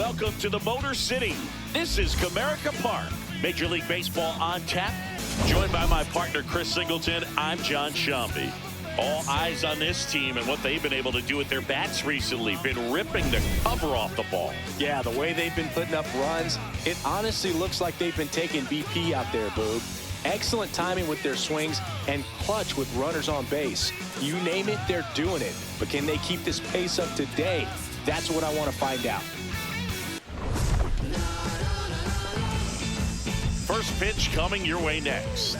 Welcome to the Motor City. This is Comerica Park. Major League Baseball on tap. Joined by my partner, Chris Singleton, I'm John Shambi. All eyes on this team and what they've been able to do with their bats recently. Been ripping the cover off the ball. Yeah, the way they've been putting up runs, it honestly looks like they've been taking BP out there, Boog. Excellent timing with their swings and clutch with runners on base. You name it, they're doing it. But can they keep this pace up today? That's what I want to find out. First pitch coming your way next.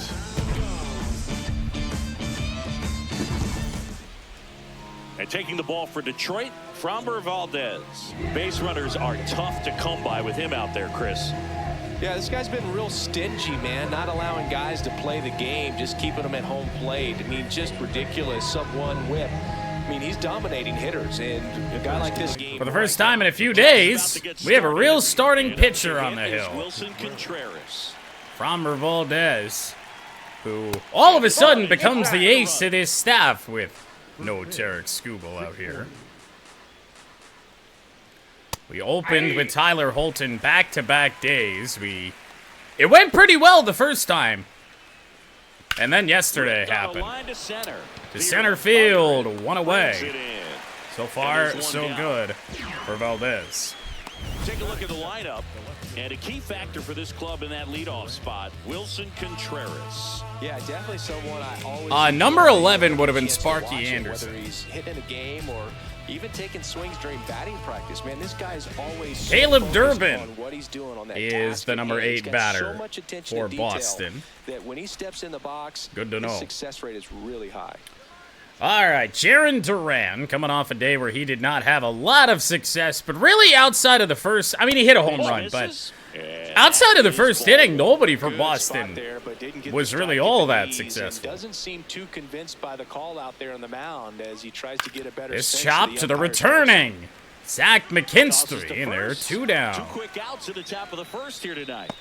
And taking the ball for Detroit, Framber Valdez. Base runners are tough to come by with him out there, Chris. Yeah, this guy's been real stingy, man. Not allowing guys to play the game, just keeping them at home plate. I mean, just ridiculous. Sub-1 whip. I mean, he's dominating hitters, and a guy like this game. For the first time in a few days, we have a real starting pitcher on the hill. Wilson Contreras. Framber Valdez, who all of a sudden becomes the ace of this staff with no Tarek Skubal out here. We opened with Tyler Holton back-to-back days. It went pretty well the first time. And then yesterday happened. To center field, one away. So far, so good for Valdez. Take a look at the lineup. And a key factor for this club in that leadoff spot, Wilson Contreras. Yeah, definitely someone I always... Number 11 would have been Sparky Anderson. Whether he's hitting a game or even taking swings during batting practice, man, this guy's always Caleb Durbin on what he's doing on that is the number 8 batter for Boston. That when he steps in the box, good to know. His success rate is really high. All right, Jarren Duran coming off a day where he did not have a lot of success, but really outside of the first, I mean, he hit a home run, but outside of the first inning, nobody for Boston was really all that successful. Doesn't seem too convinced by the call out there on the mound as he tries to get a better this chop to the returning Zach McKinstry in there, 2 down. 2 quick outs at the top of the first here tonight.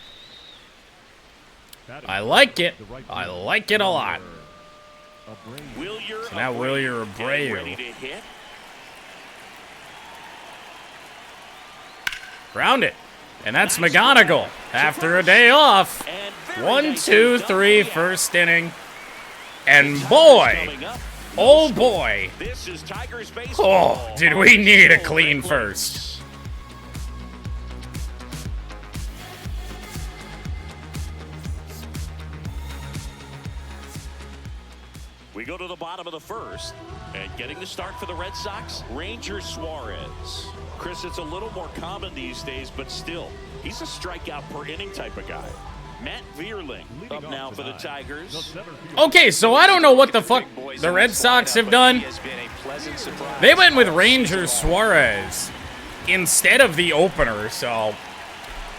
I like it. I like it a lot. So now Wilyer Abreu. Ground it. And that's McGonigal after a day off. 1, 2, 3, first inning. And boy, oh boy. Oh, did we need a clean first. We go to the bottom of the first, and getting the start for the Red Sox, Ranger Suarez. Chris, it's a little more common these days, but still, he's a strikeout per inning type of guy. Matt Vierling up now for the Tigers. Okay, so I don't know what the fuck the Red Sox have done. They went with Ranger Suarez instead of the opener, so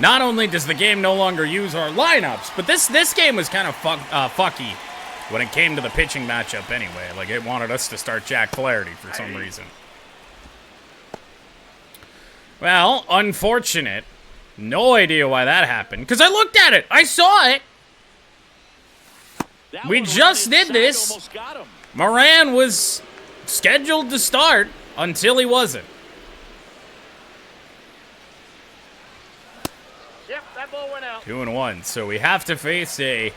not only does the game no longer use our lineups, but this game was kind of fucky when it came to the pitching matchup anyway. Like, it wanted us to start Jack Flaherty for some reason. Well, unfortunate. No idea why that happened. Because I looked at it. I saw it. We just did this. Moran was scheduled to start until he wasn't. Yep, that ball went out. 2-1. So we have to face a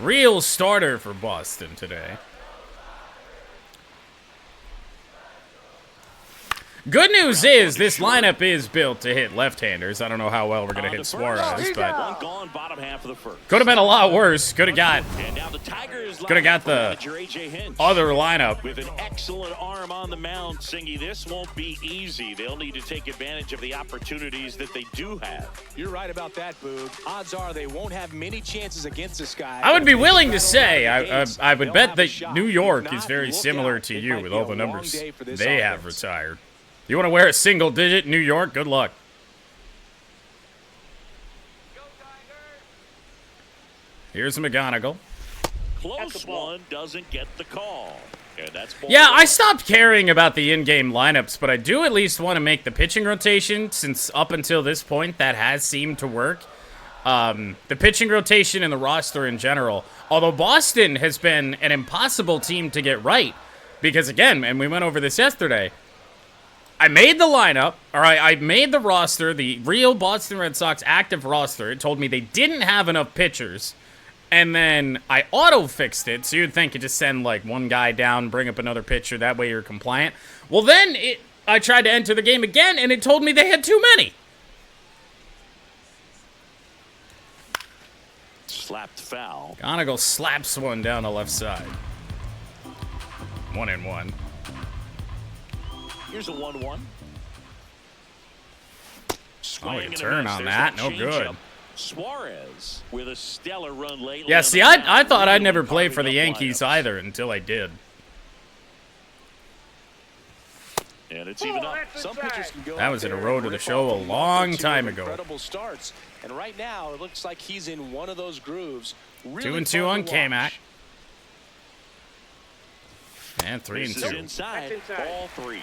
real starter for Boston today. Good news is this lineup is built to hit left-handers. I don't know how well we're going to hit Suarez, but could have been a lot worse. Could have got the other lineup. With an excellent arm on the mound, Singy, this won't be easy. They'll need to take advantage of the opportunities that they do have. You're right about that, Boog. Odds are they won't have many chances against this guy. I would be willing to say, I would bet that New York is very similar to you with all the numbers they have retired. You want to wear a single digit in New York? Good luck. Here's McGonigal. Close one doesn't get the call. Yeah, I stopped caring about the in-game lineups, but I do at least want to make the pitching rotation, since up until this point that has seemed to work. The pitching rotation and the roster in general. Although Boston has been an impossible team to get right. Because again, and we went over this yesterday, I made the lineup. All right, I made the roster, the real Boston Red Sox active roster. It told me they didn't have enough pitchers. And then I auto-fixed it, so you'd think you just send, like, one guy down, bring up another pitcher, that way you're compliant. Well, then I tried to enter the game again, and it told me they had too many. Slapped foul. Gonigal slaps one down the left side. 1-1. Here's a 1-1. Oh, you turn on that. No good. Suarez with a stellar run lately. Yeah, see, I thought I'd never play for the Yankees either until I did. And it's even up. Some pitchers can go That was in a road to the show a long time ago. Incredible starts, and right now it looks like he's in one of those grooves. Really 2-2 on fun to K-Mac. watch. And 3-2. This is inside. Ball 3.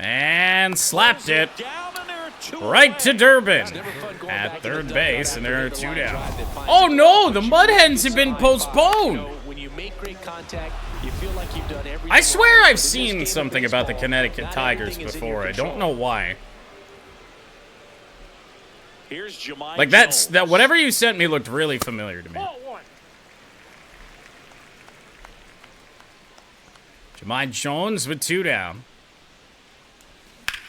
And slapped it right to Durbin at third base, and there are 2 down. Oh no, the Mud Hens have been postponed. When you make great contact, you feel like you've done everything. I swear I've seen something about the Connecticut Tigers before. I don't know why. Like that whatever you sent me looked really familiar to me. Jemai Jones with 2 down.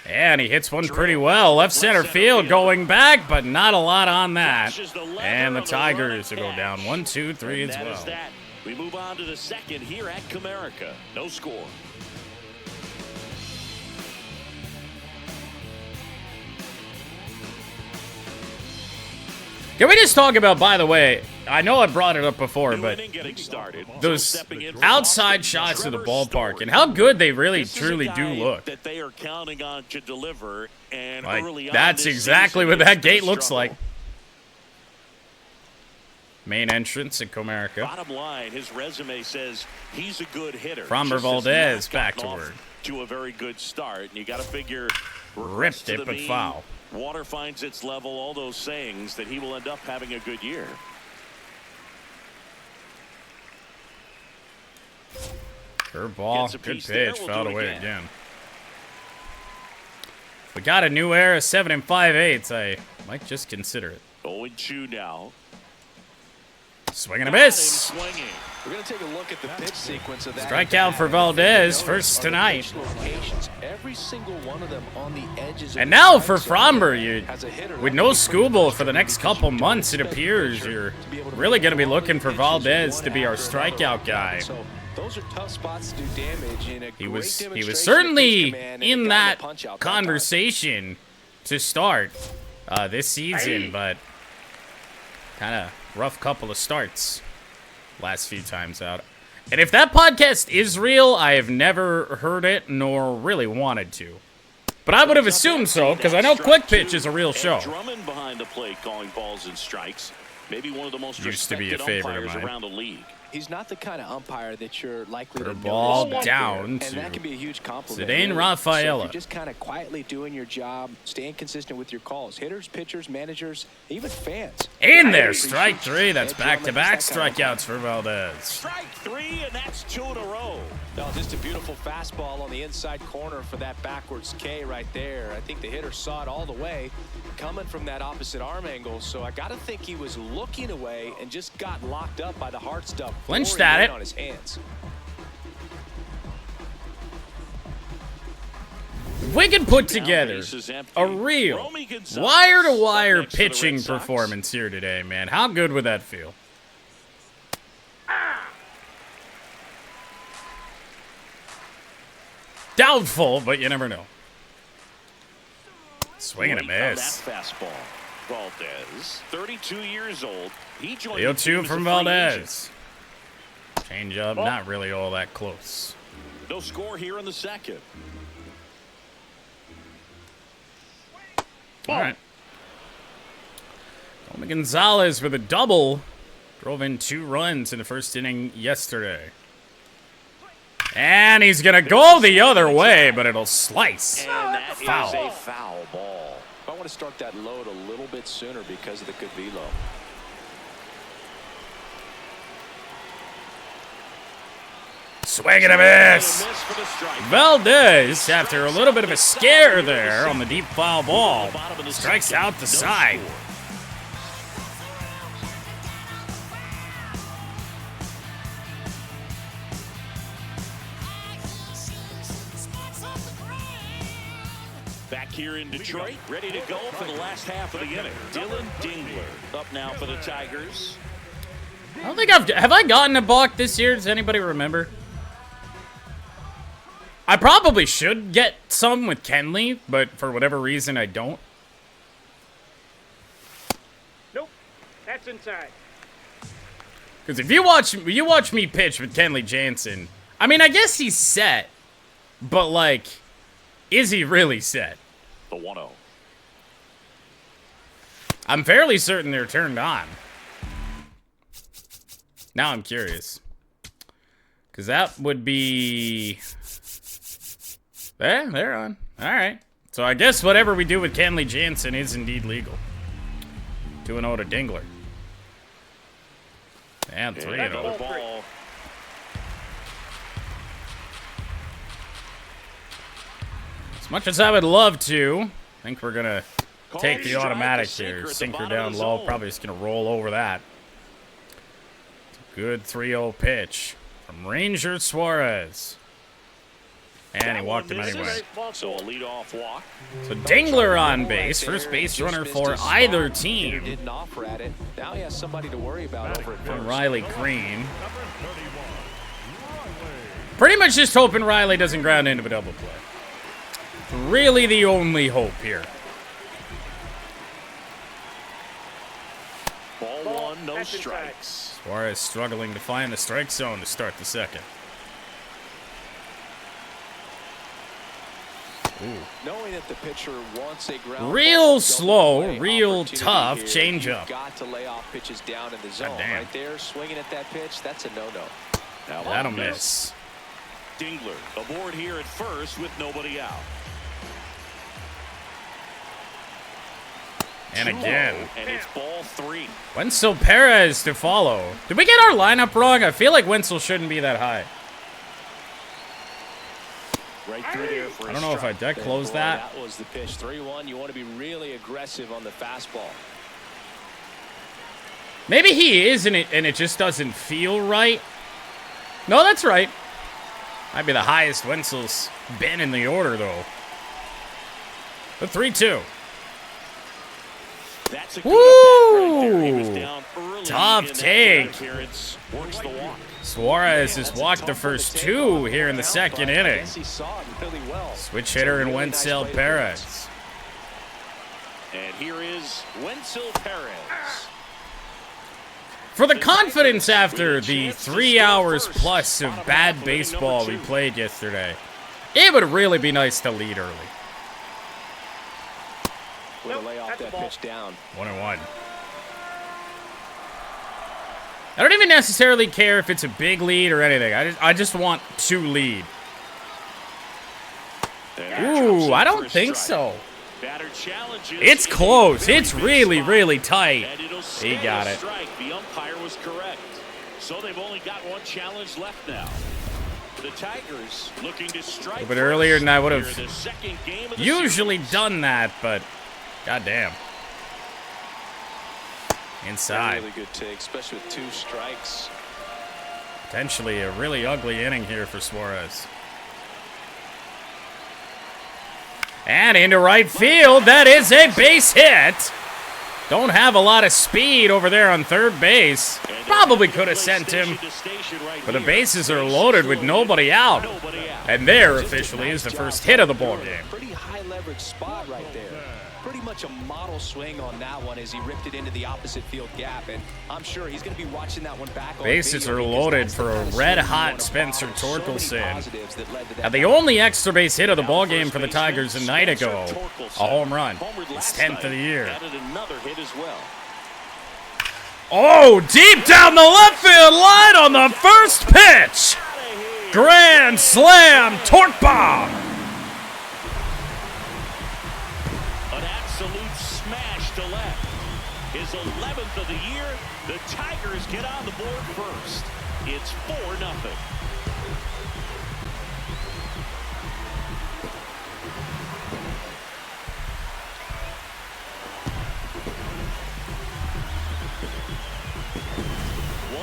And he hits one pretty well. Left center field going back, but not a lot on that. And the Tigers will go down 1, 2, 3 as well. We move on to the second here at Comerica. No score. Can we just talk about, by the way, I know I brought it up before, but those outside shots of the ballpark and how good they really, truly do look. That they are counting on to deliver, and like, that's exactly what that gate looks like. Main entrance at Comerica. Bottom line, his resume says he's a good hitter. Framber Valdez back to work. To a very good start, and you got to figure. Ripped it, but foul. Water finds its level, all those sayings that he will end up having a good year. Curveball, good pitch, fouled away again. We got a new era, 7 5/8. I might just consider it. 0-2 now. Swing and a miss. We're going to take a look at the pitch sequence of that. Strikeout for Valdez, first tonight. Every single one of them on the edges. And now for Framber, with no Skubal for the next couple months, it appears you're really going to be looking for Valdez to be our strikeout guy. Those are tough spots to do damage in a He was certainly in that conversation to start this season, but kind of rough couple of starts last few times out. And if that podcast is real, I have never heard it nor really wanted to. But I would have assumed so, because I know Quick Pitch is a real show. Drummond behind the plate calling balls and strikes. Maybe one of the most used to be a favorite of mine. around the league. He's not the kind of umpire that you're likely to ball notice down and to that can be a huge compliment. Zidane Rafaela. So you're just kind of quietly doing your job, staying consistent with your calls. Hitters, pitchers, managers, even fans. In there, strike 3. That's back-to-back strikeouts for Valdez. Strike 3, and that's 2 in a row. No, just a beautiful fastball on the inside corner for that backwards K right there. I think the hitter saw it all the way coming from that opposite arm angle. So I got to think he was looking away and just got locked up by the hard stuff. Flinched at it. On his hands. If we can put together a real wire-to-wire pitching performance here today, man, how good would that feel? Doubtful, but you never know. Swing and a miss. That fastball. Valdez, 32 years old. He joined 0-2 from Valdez. Change up, not really all that close. No score here in the second. All right. Tony Gonzalez with a double. Drove in 2 runs in the first inning yesterday. And he's going to go the other way, but it'll slice. And that Foul. is a foul ball. I want to start that load a little bit sooner because of the good velo. Swing and a miss. Valdez, after a little bit of a scare there on the deep foul ball, strikes out the side. Back here in Detroit, ready to go for the last half of the inning. Dylan Dingler up now for the Tigers. I don't think have I gotten a balk this year? Does anybody remember? I probably should get some with Kenley, but for whatever reason I don't. Nope, that's inside. Because if you watch me pitch with Kenley Jansen, I mean, I guess he's set, but like, is he really set? The 1-0. I'm fairly certain they're turned on. Now I'm curious. Because that would be... they're on. Alright. So I guess whatever we do with Kenley Jansen is indeed legal. 2-0 to Dingler. And 3-0. As much as I would love to, I think we're going to take the automatic here. Sinker down low. Probably just going to roll over that. Good 3-0 pitch from Ranger Suarez. And he walked him anyway. So a leadoff walk. So Dingler on base. First base runner for either team. Didn't offer at it. Now he has somebody to worry about over at first. Riley Green. Pretty much just hoping Riley doesn't ground into a double play. Really the only hope here. Ball one, no strikes. Suarez struggling to find the strike zone to start the second. Ooh. Knowing that the pitcher wants a ground Real ball, slow, real tough here. changeup. You've got to lay off pitches down in the zone. Right there, swinging at that pitch, that's a no-no. That'll miss. Dingler aboard here at first with nobody out. And again. And it's ball three. Wenzel Perez to follow. Did we get our lineup wrong? I feel like Wenzel shouldn't be that high. Right through there for I don't know if I deck close that. That was the pitch. 3-1. You want to be really aggressive on the fastball. Maybe he is, and it just doesn't feel right. No, that's right. Might be the highest Wenzel's been in the order, though. The 3-2. That's a good right there. He was Woo! down early Tough in take. that appearance. Works the walk. Suarez has walked the first two here in the second inning. He saw it really well. Switch hitter and Wenzel Perez. And here is Wenzel Perez. For the confidence after the 3 hours plus of bad baseball we played yesterday, it would really be nice to lead early. Way to lay off that pitch down. 1-1. I don't even necessarily care if it's a big lead or anything. I just want to lead. Ooh, I don't think so. It's close. It's really, really tight. He got it. The umpire was correct. So they've only got one challenge left now. The Tigers looking to strike. A bit earlier than I would have usually done that, but goddamn. Inside. Really good take, especially with 2 strikes. Potentially a really ugly inning here for Suarez. And into right field, that is a base hit. Don't have a lot of speed over there on third base. Probably could have sent him, but the bases are loaded with nobody out. And there officially is the first hit of the ball game. Pretty high leverage spot right there. Pretty much a model swing on that one as he ripped it into the opposite field gap, and I'm sure he's going to be watching that one back. Bases are loaded for a red-hot Spencer Torkelson. Now, the only extra base hit of the ball game for the Tigers a night ago, a home run. His 10th of the year. Oh, deep down the left field line on the first pitch. Grand slam, torque bomb. His 11th of the year. The Tigers get on the board first. It's 4-0.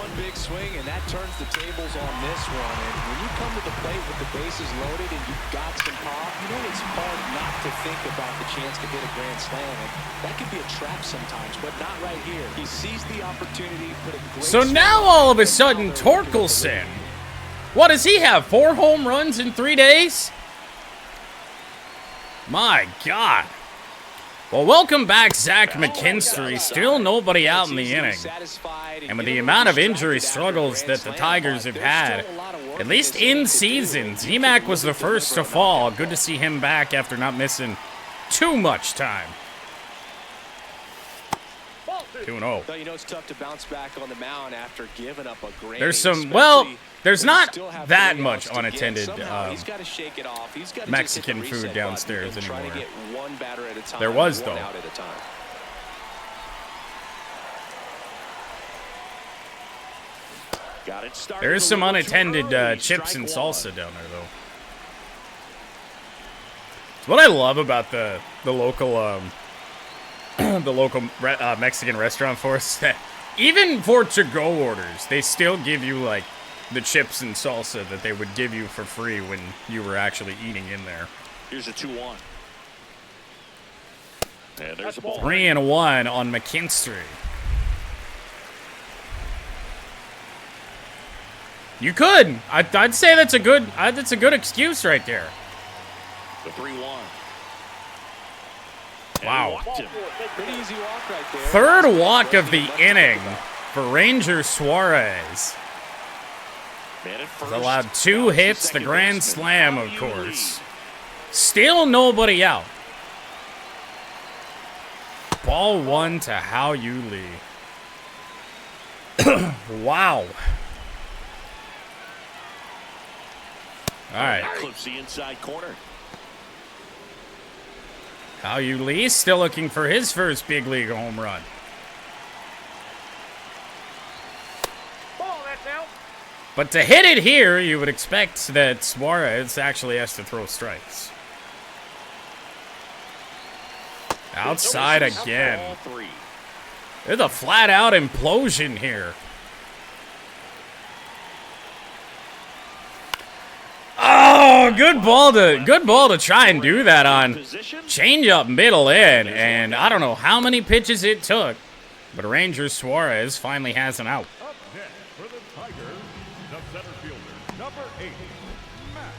one big swing, and that turns the tables on this one. And when you come to the plate with the bases loaded and you've got some pop, you know it's hard not to think about the chance to hit a grand slam. And that could be a trap sometimes, but not right here. He sees the opportunity, put a great So now all of a sudden, Torkelson. What does he have? 4 home runs in 3 days? My God. Well, welcome back, Zach McKinstry. Still nobody out in the inning. And with the amount of injury struggles that the Tigers have had, at least in season, Z-Mac was the first to fall. Good to see him back after not missing too much time. 2-0. You know it's tough to bounce back on the mound after giving up a great. There's some, well, there's not that much unattended Mexican food downstairs anymore. There was, though. There is some unattended chips and salsa down there, though. It's what I love about the local Mexican restaurant for us, that even for to-go orders, they still give you, like, the chips and salsa that they would give you for free when you were actually eating in there. Here's a 2-1. And there's a ball. 3-1 on McKinstry. You could. I'd say that's a good excuse right there. The 3-1. Wow. Pretty easy walk right there. Third walk of the inning for Ranger Suarez. He's allowed 2 hits, the grand slam, of course. Still nobody out. Ball 1 to How You Lee. Wow. All right. Clips the inside corner. How You Lee still looking for his first big league home run. Ball, that's out. But to hit it here, you would expect that Suarez actually has to throw strikes. Outside again. There's a flat-out implosion here. Oh, good ball to try and do that on. Change up middle in, and I don't know how many pitches it took, but Ranger Suarez finally has an out. Up next for the Tigers, the center fielder, number 8, Matt.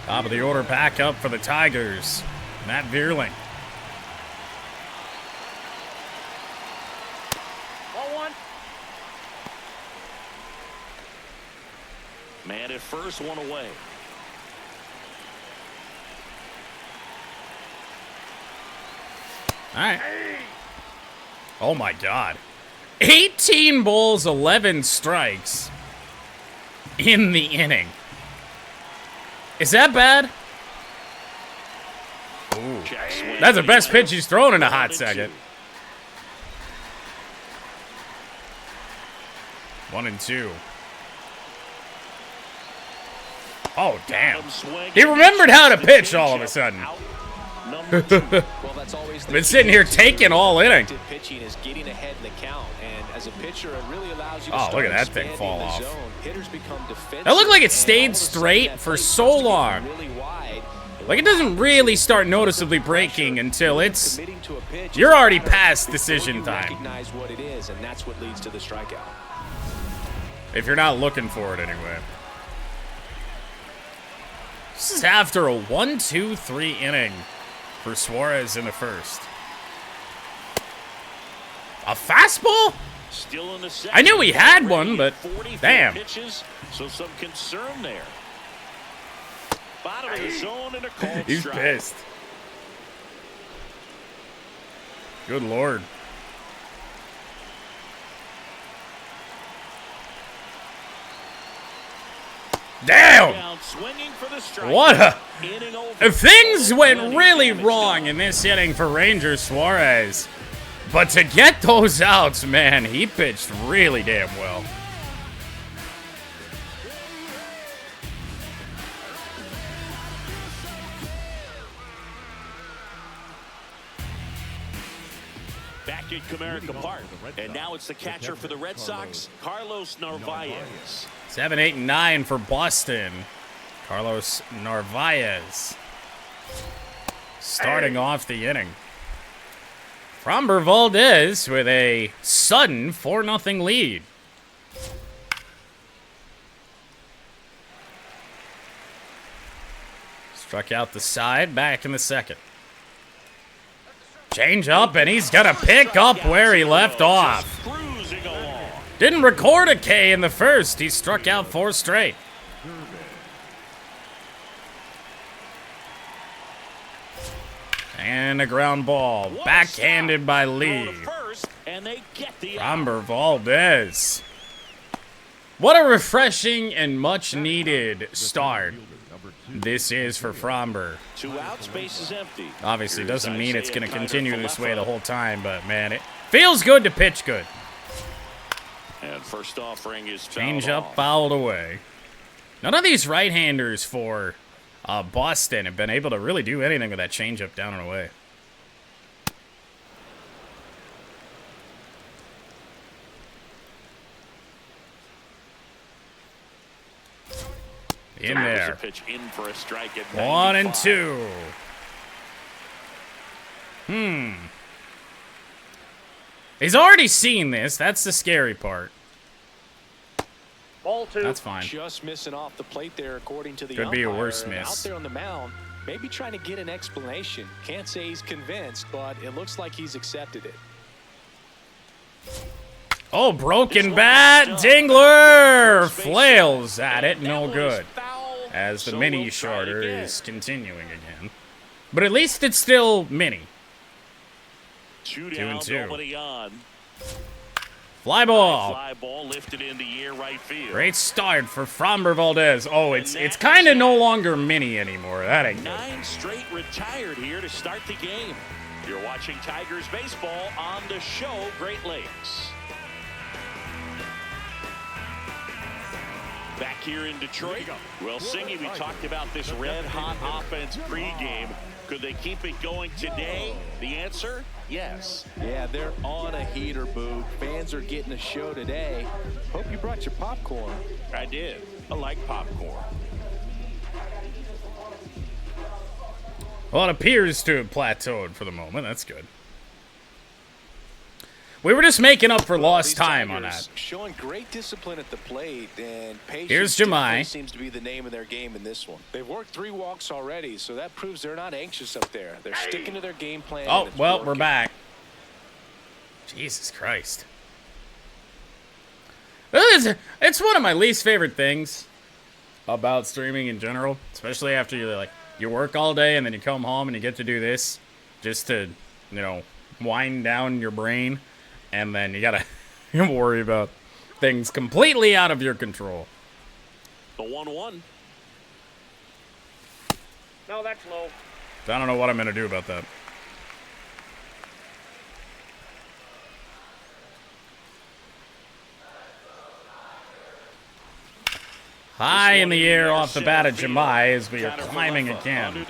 Top of the order back up for the Tigers, Matt Vierling. Ball 1. Man at first, 1 away. All right. Oh, my God. 18 balls, 11 strikes in the inning. Is that bad? Ooh. That's the best pitch he's thrown in a hot second. 1-2. Oh, damn. He remembered how to pitch all of a sudden. Been sitting here taking all inning. Pitching is getting ahead in the count, and as a pitcher, it really allows you to Oh, look at that start thing fall expanding the off. zone. Hitters become defensive, That looked like it and stayed all of a sudden straight that for plate so starts to get long. really wide. Like, it doesn't really start noticeably breaking until it's... Committing to a pitch, You're already it's a matter past of decision before you time. recognize what it is, and that's what leads to the strikeout. If you're not looking for it anyway. This is after a 1-2-3 inning for Suarez in the first. A fastball? Still in the second. I knew he had one, but 44 damn. pitches, so some concern there. Bottom of the zone and a called He's strike. pissed. Good Lord. Damn! Down, swinging for the strike. What a... Inning over. If things went Plenty really damage wrong done. in this inning for Ranger Suarez, but to get those outs, man, he pitched really damn well. Back market Comerica Park. And now it's the catcher for the Red Sox, Carlos Narvaez. 7, 8, and 9 for Boston. Carlos Narvaez starting off the inning. Framber Valdez with a sudden 4-0 lead. Struck out the side, back in the second. Change up, and he's gonna pick up where he left off. Didn't record a K in the first. He struck out 4 straight. And a ground ball, backhanded by Lee. Framber Valdez. What a refreshing and much needed start this is for Framber. 2 outs, base is empty. Obviously doesn't mean it's going to continue this way the whole time, but man, it feels good to pitch good. And first offering is change up, fouled away. None of these right-handers for Boston have been able to really do anything with that changeup down and away. In there. Pitch in for a strike at 1 and 2. He's already seen this. That's the scary part. Ball 2. That's fine. Just missing off the plate there, according to the Could be a umpire. worse And miss. out there on the mound, maybe trying to get an explanation. Can't say he's convinced, but it looks like he's accepted it. Oh, broken bat. Dingler flails at it. No good. As the mini shorter is continuing again. But at least it's still mini. 2 and 2. Nobody on. Fly ball. Fly ball lifted in the air right field. Great start for Framber Valdez. Oh, it's kind of no longer mini anymore. That ain't good. 9 straight retired here to start the game. You're watching Tigers baseball on the show Great Lakes. Back here in Detroit, well, Singy, we talked about this red-hot offense pregame. Could they keep it going today? The answer, yes. Yeah, they're on a heater, Boo. Fans are getting a show today. Hope you brought your popcorn. I did. I like popcorn. Well, it appears to have plateaued for the moment. That's good. We were just making up for lost time on that. Showing great discipline at the plate, and patience Here's Jemai. seems to be the name of their game in this one. They've worked 3 walks already, so that proves they're not anxious up there. They're sticking to their game plan. Oh, well, we're back. Jesus Christ. It's one of my least favorite things about streaming in general, especially after you work all day and then you come home and you get to do this just to, wind down your brain. And then you gotta worry about things completely out of your control. The 1-1. No, that's low. I don't know what I'm gonna do about that. High in the air off the bat of Jemai as we are climbing again.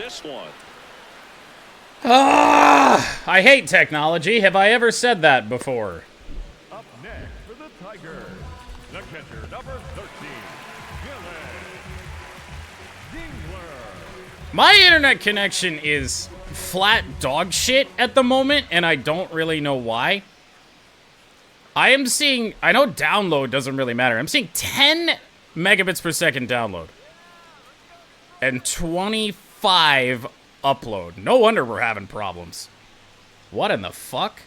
I hate technology. Have I ever said that before? Up next for the Tigers, the catcher, number 13, Dingler. My internet connection is flat dog shit at the moment, and I don't really know why. I am seeing, I know download doesn't really matter. I'm seeing 10 megabits per second download and 25 upload. No wonder we're having problems. What in the fuck?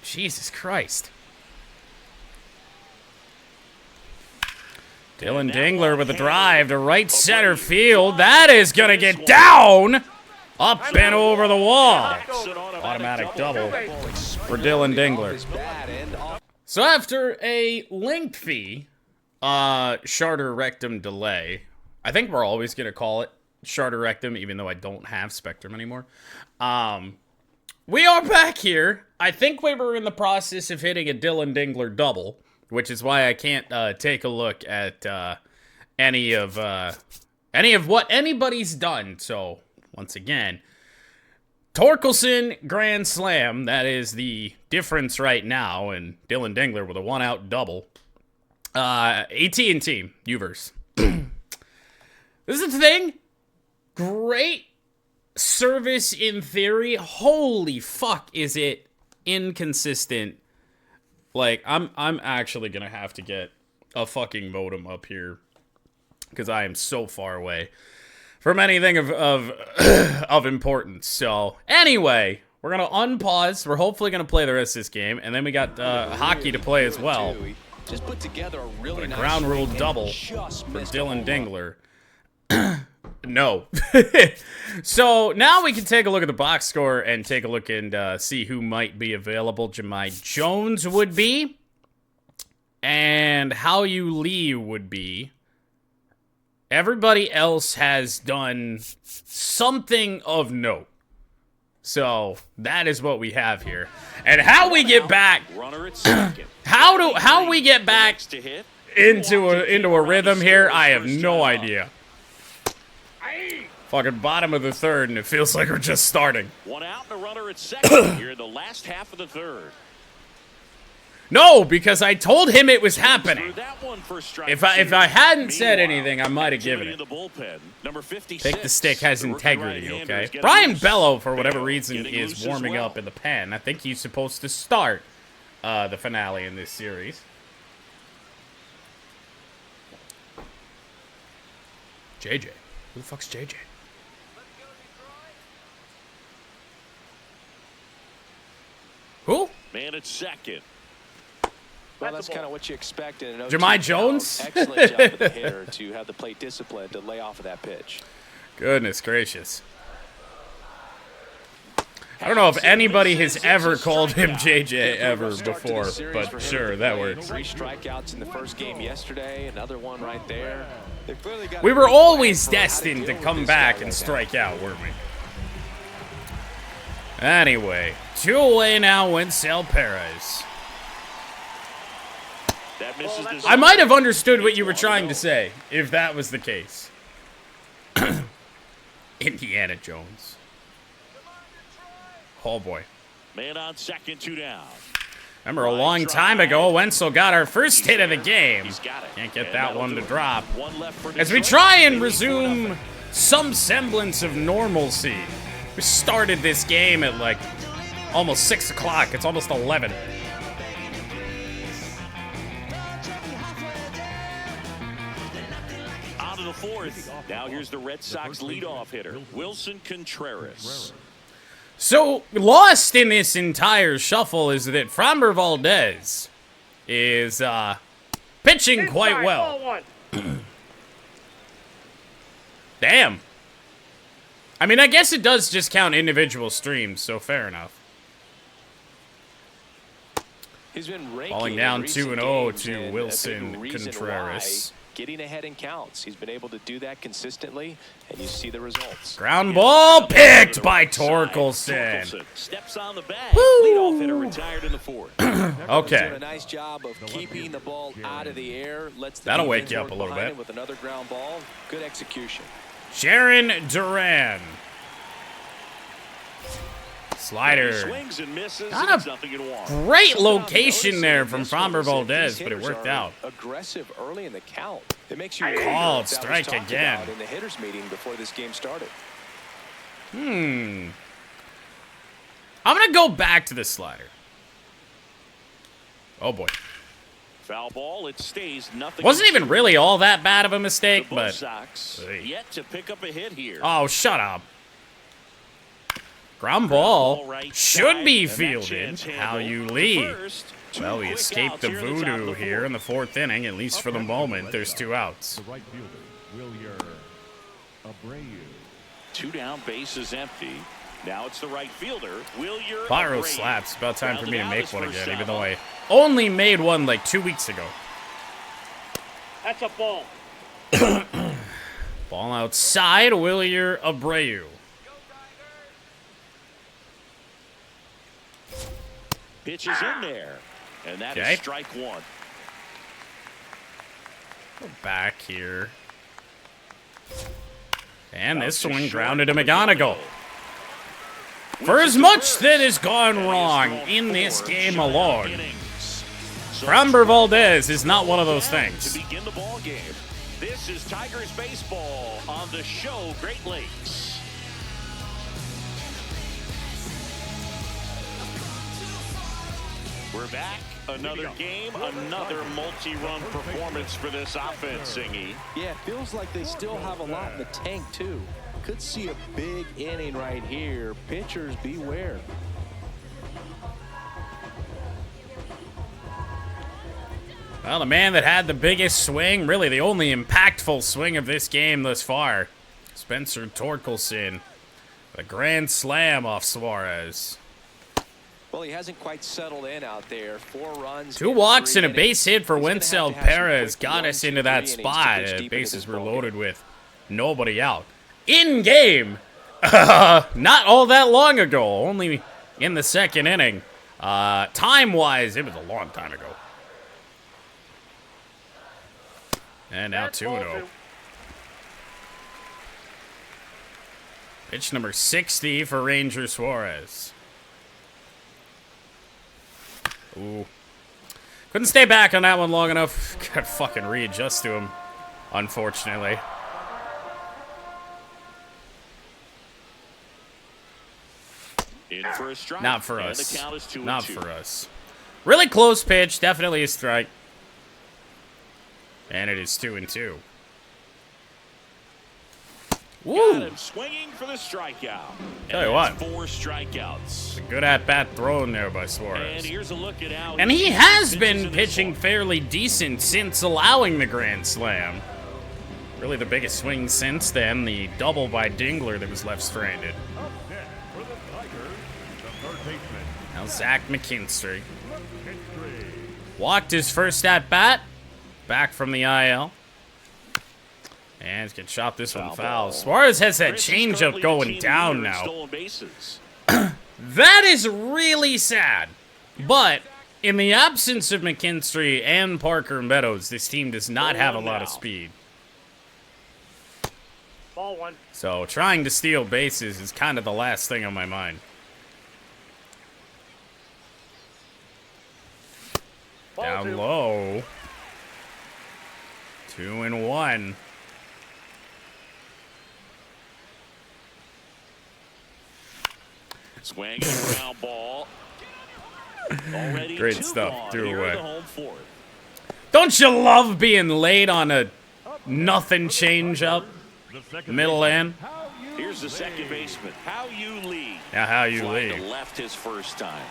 Jesus Christ. Dylan Dingler with a drive to right center field. That is going to get down. Up and over the wall. Automatic double for Dylan Dingler. So after a lengthy Charter Rectum delay, I think we're always going to call it Charter Rectum, even though I don't have Spectrum anymore. We are back here. I think we were in the process of hitting a Dylan Dingler double, which is why I can't take a look at any of what anybody's done. So once again, Torkelson grand slam. That is the difference right now. And Dylan Dingler with a 1-out double. AT&T, Uverse. This is the thing. Great service in theory. Holy fuck, is it inconsistent. Like, I'm actually gonna have to get a fucking modem up here because I am so far away from anything of importance. So anyway, we're gonna unpause. We're hopefully gonna play the rest of this game, and then we got hockey to play as well. Just put together a really nice Ground rule swing and double just for missed a Dylan home run. Dingler. No. So now we can take a look at the box score and take a look and see who might be available. Jahmai Jones would be, and How You Lee would be. Everybody else has done something of note. So that is what we have here. And how we get back how we get back into a rhythm here, I have no idea. Fucking bottom of the third, and it feels like we're just starting. 1 out and a runner at second here in the last half of the third. No, because I told him it was happening. That one for strike If I two. hadn't said Meanwhile, anything, I might have given activity it. in the bullpen. Number 56. Pick the Stick has the rookie integrity, right-hander okay? is getting Brian loose. Bello, for whatever Bello reason, getting is loose as warming well. up in the pen. I think he's supposed to start the finale in this series. JJ. Who the fuck's JJ? Who? Man at second. Well, that's kind of what you expect in an 0-2 Jahmai count. Jones? Excellent job of the hitter to have the plate discipline to lay off of that pitch. Goodness gracious. I don't know if anybody has ever called him JJ ever before, but sure, that works. 3 strikeouts in the first game yesterday, another one right there. They've clearly got We a were good always plan for how to destined to deal with come this back guy and right strike out, weren't we? Anyway, 2 away now wins Sal Perez. That misses the I might have understood what you were trying to say, if that was the case. Indiana Jones. Oh boy. Man on second, 2 down. Remember a long time ago, Wenzel got our first hit of the game. He's got it. Can't get And that that'll one do to it. drop. 1 left for As we Detroit. try and They lead 4-0. resume some semblance of normalcy. We started this game at like almost 6 o'clock. It's almost 11. Out of the fourth. Now here's the Red Sox leadoff hitter, Wilson Contreras. So, lost in this entire shuffle is that Framber Valdez is pitching quite Inside, well. ball 1. Damn. I mean, I guess it does just count individual streams, so fair enough. He's been raking Falling in down recent 2-0 games, to and a big Wilson reason Contreras. why getting ahead in counts. He's been able to do that consistently, and you see the results. Ground ball picked by Torkelson. Steps on the bag. Leadoff hitter retired in the fourth. Doing Okay. a nice job of keeping the ball out of the air. Lets the That'll wake defense you up work a little behind bit. him with another ground ball. Good execution. Sharon Duran. Slider. Swings and misses. Not and a nothing in one. Great Something I'm location noticing there in from this one Framber is that Valdez, these but it hitters worked are out. Aggressive early in the count. It makes you wonder Called if that was strike talked again. about in the hitters meeting before this game started. I'm going to go back to the slider. Oh, boy. Foul ball. It stays nothing. Wasn't even really all that bad of a mistake, The Bull but... Sox Hey. yet to pick up a hit here. Oh, shut up. Ground ball should be fielded. How you lead. Well, we escaped the voodoo here in the 4th inning, at least for the moment. There's 2 outs. The right fielder, Wilyer Abreu. 2 down, base is empty. Now it's the right fielder, Wilyer Pyro Abreu. slaps. About time for me to Rounded out make his one first again, even out. though I only made one like 2 weeks ago. That's a ball. Ball outside, Wilyer Abreu. Pitch is in there, and that Okay. is strike 1. Go back here. And this Out to one short grounded to for McGonigal. For as much that has gone wrong in this game alone, Framber Valdez is not one of those things. To begin the ball game. This is Tigers baseball on the show Great Lakes. We're back. Another game, another multi-run performance for this offense, Singy. Yeah, it feels like they still have a lot in the tank, too. Could see a big inning right here. Pitchers, beware. Well, the man that had the biggest swing, really the only impactful swing of this game thus far, Spencer Torkelson, a grand slam off Suarez. Well, he hasn't quite settled in out there. 4 runs. 2 walks and a base hit for Wencel Perez got us into that spot. Bases were loaded with nobody out. In game, not all that long ago, only in the 2nd inning. Time-wise, it was a long time ago. And now 2-0. Pitch number 60 for Ranger Suarez. Ooh. Couldn't stay back on that one long enough. Gotta fucking readjust to him, unfortunately. In for a strike. Not for And us. the count is 2-2. Not for us. Really close pitch. Definitely a strike. And it is 2-2. Got Woo! him swinging for the strikeout. Tell you And what. that's 4 strikeouts. Good at-bat thrown there by And Suarez. here's a look at how And he has been pitches in this pitching one. fairly decent since allowing the grand slam. Really the biggest swing since then, the double by Dingler that was left stranded. Up next for the Tigers, the third baseman, Now Zach McKinstry. McKinstry. Walked his first at-bat. Back from the IL. And he's gonna chop this one foul. Suarez has that Chris is changeup currently the going team down leader in now. stolen bases. That is really sad. But in the absence of McKinstry and Parker Meadows, this team does not have a lot of speed. Ball 1. So trying to steal bases is kind of the last thing on my mind. Ball Down 2. low. 2-1. Swing and a ground ball. Already Great 2 stuff. gone Threw here away. in the home 4th. Don't you love being late on a nothing change-up? The second Middle end. Here's the second baseman. How you lead. Now how you Flying lead. to left his first time.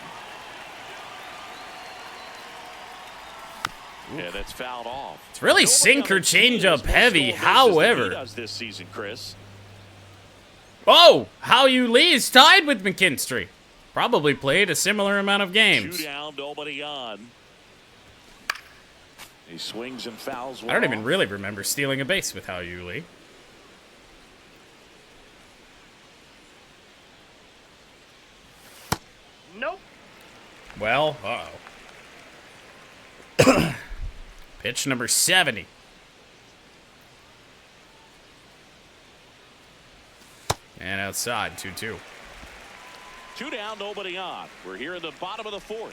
Yeah, that's fouled off. It's really Nobody sinker on the team changeup has more heavy. stolen bases than he However, does this season, Chris. oh, how you lead is tied with McKinstry. Probably played a similar amount of games. 2 down, nobody on. He swings and fouls one I don't even off. really remember stealing a base with How You Lee. Nope. Well, pitch number 70. And outside, 2-2. 2 down, nobody on. We're here in the bottom of the 4th.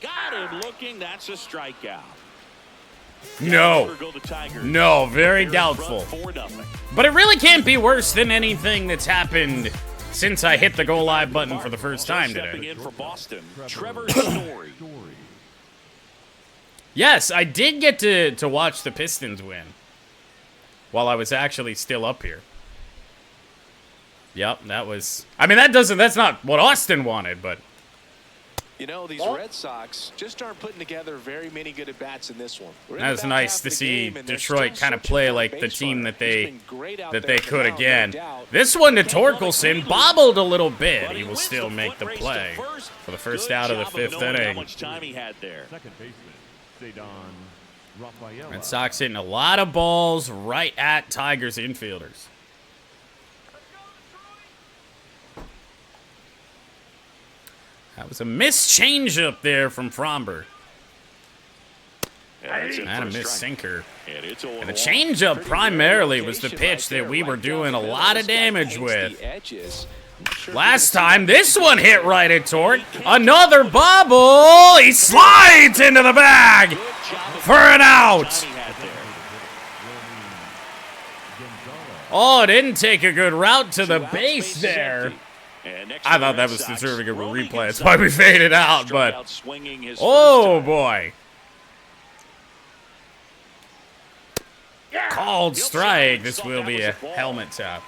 Got him looking. That's a strikeout. No. Here go the Tigers. No, very They're in front doubtful. 4-0. But it really can't be worse than anything that's happened since I hit the go live button for the first time Stepping today. in for Boston, Trevor Story. Yes, I did get to watch the Pistons win while I was actually still up here. Yep, that was... I mean, that's not what Austin wanted, but... You know, these Red Sox just aren't putting together very many good at-bats in this one. We're in That the was back nice half to of the see game, and they're Detroit still kind of searching play for a like the base team runner. that they He's been great out that there they on the could mound, no again. doubt. This one to Can't run it Torkelson cleanly. bobbled a little bit. But He will wins still the make foot the race to play first. for the first Good out of the job 5th knowing how inning. much time he had there. Second baseman, Cedon Rafaela. Red Sox hitting a lot of balls right at Tigers infielders. That was a missed changeup there from Fromber. And And a missed sinker. And it's And the changeup primarily was the pitch that we were doing a lot of damage with. Last time, this one hit right at Torque. Another bobble. He slides into the bag for an out. Oh, didn't take a good route to the base there. I thought that was deserving of a replay. That's why we faded out, but oh boy. Called strike. This will be a helmet tap.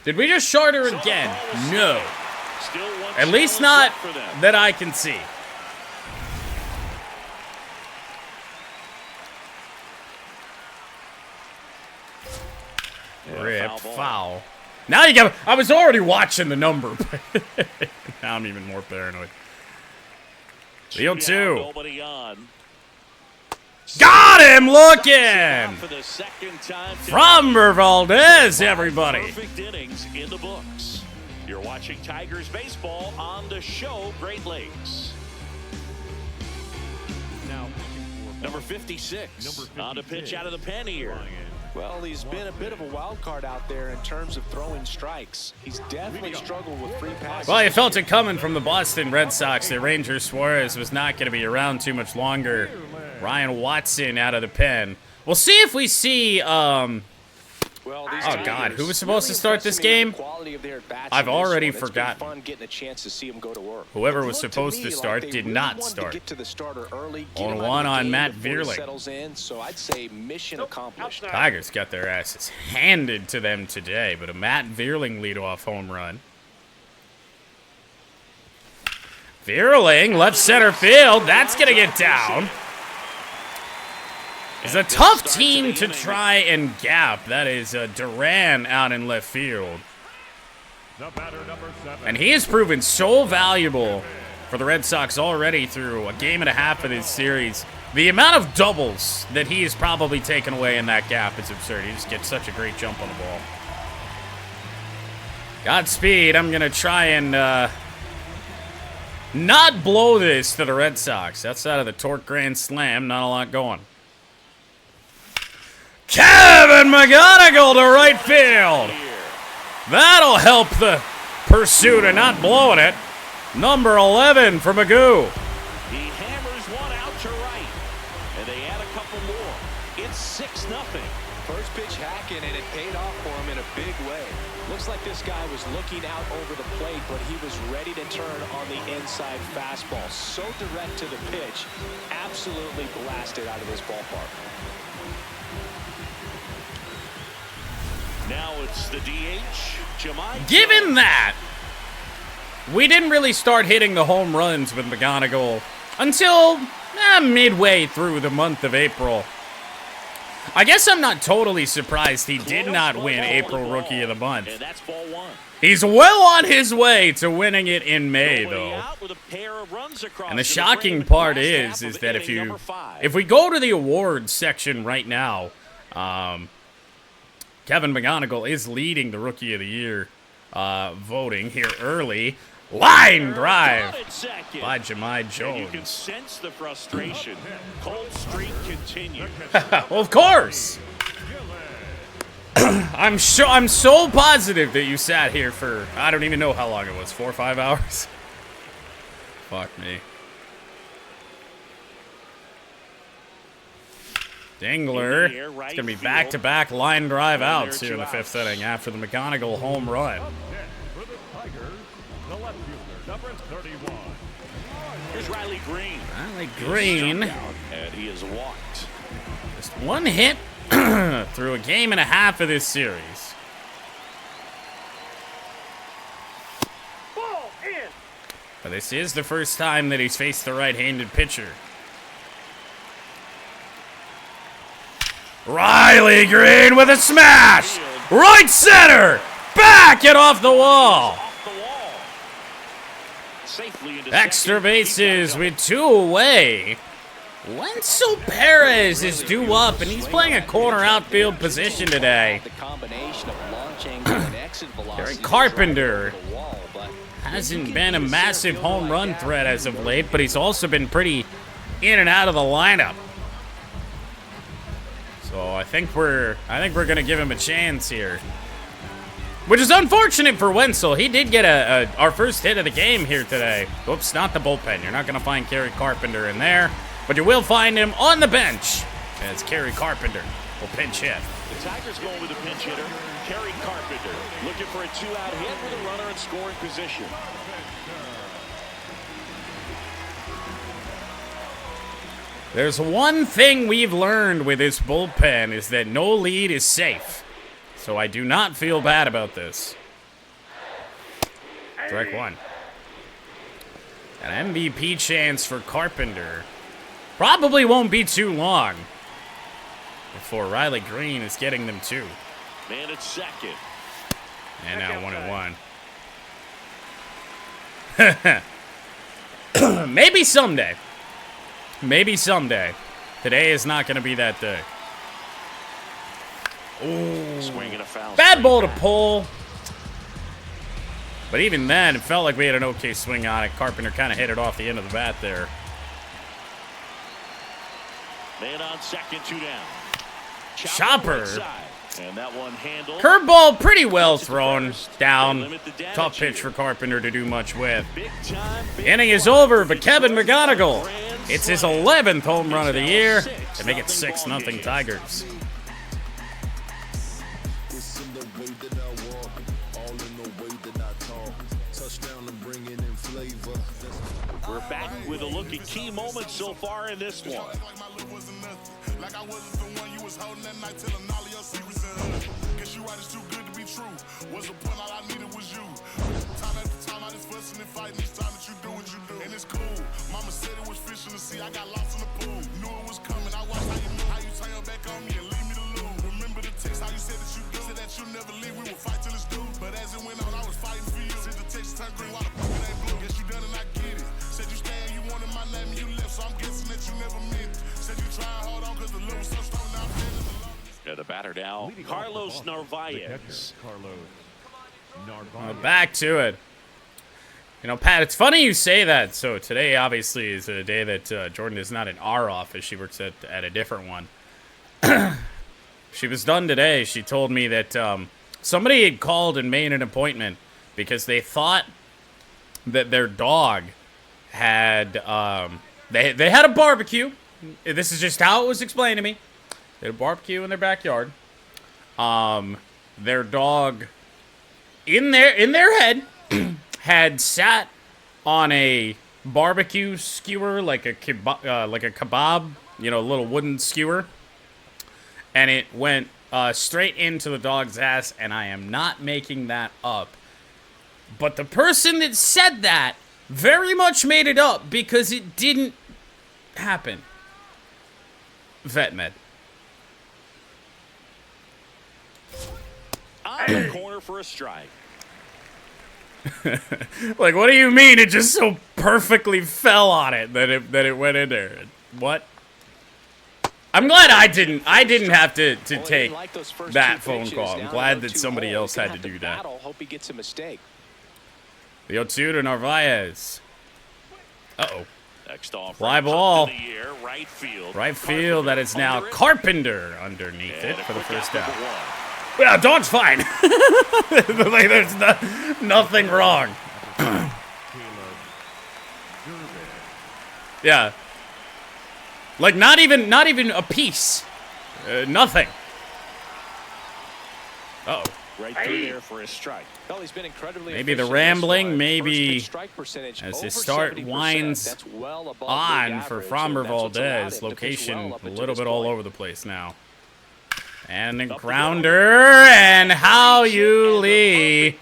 Did we just short her again? No. At least not that I can see. Rip, foul. Now you got. I was already watching the number. Now I'm even more paranoid. Leo 2. Got him looking! Framber Valdez, everybody. Perfect innings in the books. You're watching Tigers baseball on the show Great Lakes. Now, Number 56 on the pitch out of the pen here. Well, he's been a bit of a wild card out there in terms of throwing strikes. He's definitely struggled with free passes. Well, you felt it coming from the Boston Red Sox that Ranger Suarez was not going to be around too much longer. Ryan Watson out of the pen. We'll see if we see, oh God, who was supposed to start this game? I've already forgotten. Whoever was supposed to start did not start. 0-1 on Matt Vierling. So I'd say mission accomplished. Tigers got their asses handed to them today, but a Matt Vierling leadoff home run. Vierling, left center field. That's going to get down. It's a tough team to try and gap. That is Duran out in left field. And he has proven so valuable for the Red Sox already through a game and a half of this series. The amount of doubles that he has probably taken away in that gap is absurd. He just gets such a great jump on the ball. Godspeed. I'm going to try and not blow this to the Red Sox. Outside of the Torque Grand Slam, not a lot going. Kevin McGonigal to right field. That'll help the pursuit of not blowing it. Number 11 for Magoo. He hammers one out to right, and they add a couple more. It's 6-0. First pitch hacking, and it paid off for him in a big way. Looks like this guy was looking out over the plate, but he was ready to turn on the inside fastball. So direct to the pitch, absolutely blasted out of this ballpark. Now it's the DH, Jemai. Given that, we didn't really start hitting the home runs with McGonigal until midway through the month of April. I guess I'm not totally surprised he did not win April Rookie of the Month. And that's ball one. He's well on his way to winning it in May, though. And the shocking part is that if we go to the awards section right now, Kevin McGonigal is leading the Rookie of the Year voting here early. Line drive by Jemai Jones. You can sense the frustration. Cold streak continues. Well, of course. I'm so positive that you sat here for, I don't even know how long it was, 4 or 5 hours. Fuck me. Dingler. It's going to be back-to-back line drive outs here in the 5th inning after the McGonigal home run. Here's Riley Green. Riley Green. And he is walked. Just one hit through a game and a half of this series. Ball in. But this is the first time that he's faced the right-handed pitcher. Riley Green with a smash! Right center! Back and off the wall! Extra bases with 2 away. Wenzel Perez is due up, and he's playing a corner outfield position today. Gary Carpenter hasn't been a massive home run threat as of late, but he's also been pretty in and out of the lineup. So I think we're gonna give him a chance here. Which is unfortunate for Wenzel. He did get our first hit of the game here today. Whoops, not the bullpen. You're not gonna find Kerry Carpenter in there, but you will find him on the bench. And it's Kerry Carpenter will pinch hit. The Tigers going with a pinch hitter, Kerry Carpenter, looking for a 2-out hit with a runner in scoring position. There's one thing we've learned with this bullpen is that no lead is safe. So I do not feel bad about this. Strike one. An MVP chance for Carpenter. Probably won't be too long before Riley Green is getting them two. Man at second. And now 1-1. Maybe someday. Maybe someday. Today is not going to be that day. Ooh. Swing and a foul. Bad ball to pull. But even then, it felt like we had an okay swing on it. Carpenter kind of hit it off the end of the bat there. Man on second, 2 down. Chopper. And that one handled. Curveball pretty well thrown down. Tough pitch for Carpenter to do much with. Inning is over, but Kevin McGonigal, it's his 11th home run of the year to make it 6-0 Tigers. We're back with a look at key moments so far in this one. Like I wasn't the one you was holding that night till all of your secrets in her. Guess you right, it's too good to be true. What's the point? All I needed was you. Time after time, I just fussing and fighting. Each time that you do what you do, and it's cool. Mama said it was fish in the sea. I got lost in the pool. Knew it was coming. I watched how you move, how you turn your back on me and leave me to lose. Remember the text, how you said that you do, said that you never leave. We would fight till it's due. But as it went on, I was fighting for you. Said the text turned green while the fuck it ain't blue. Guess you done and I get it. Said you stay and you wanted my name and you left, so I'm guessing that you never meant it. Said you try and hold on because the little so strong now. The batter now, Carlos Narvaez. Back to it. You know, Pat, it's funny you say that. So today, obviously, is a day that Jordan is not in our office. She works at a different one. She was done today. She told me that somebody had called and made an appointment because they thought that their dog had they had a barbecue. This is just how it was explained to me. They had a barbecue in their backyard. Their dog, in their head, had sat on a barbecue skewer, like a kebab, you know, a little wooden skewer, and it went straight into the dog's ass. And I am not making that up. But the person that said that very much made it up because it didn't happen. Vet med. On the corner for a strike. Like, what do you mean? It just so perfectly fell on it that it went in there. What? I'm glad I didn't have to take that phone call. I'm glad that somebody else had to do that. Hope he gets a mistake. The 0-2 to Narvaez. Uh-oh. Next off, Fly ball. Right field. Right field. That is now Carpenter underneath it for the first out. Yeah, dog's fine. Like, there's nothing wrong. Yeah. Like, not even a piece. Nothing. Uh-oh. Right through there for a strike. Well, he's been incredibly maybe the efficient rambling, this maybe strike percentage as over his start 70%. winds That's well above on league for average, Framber and that's what's allowed Valdez. him to pitch Location well up a until little this bit all point. over the place now. And a grounder, and how you Lee.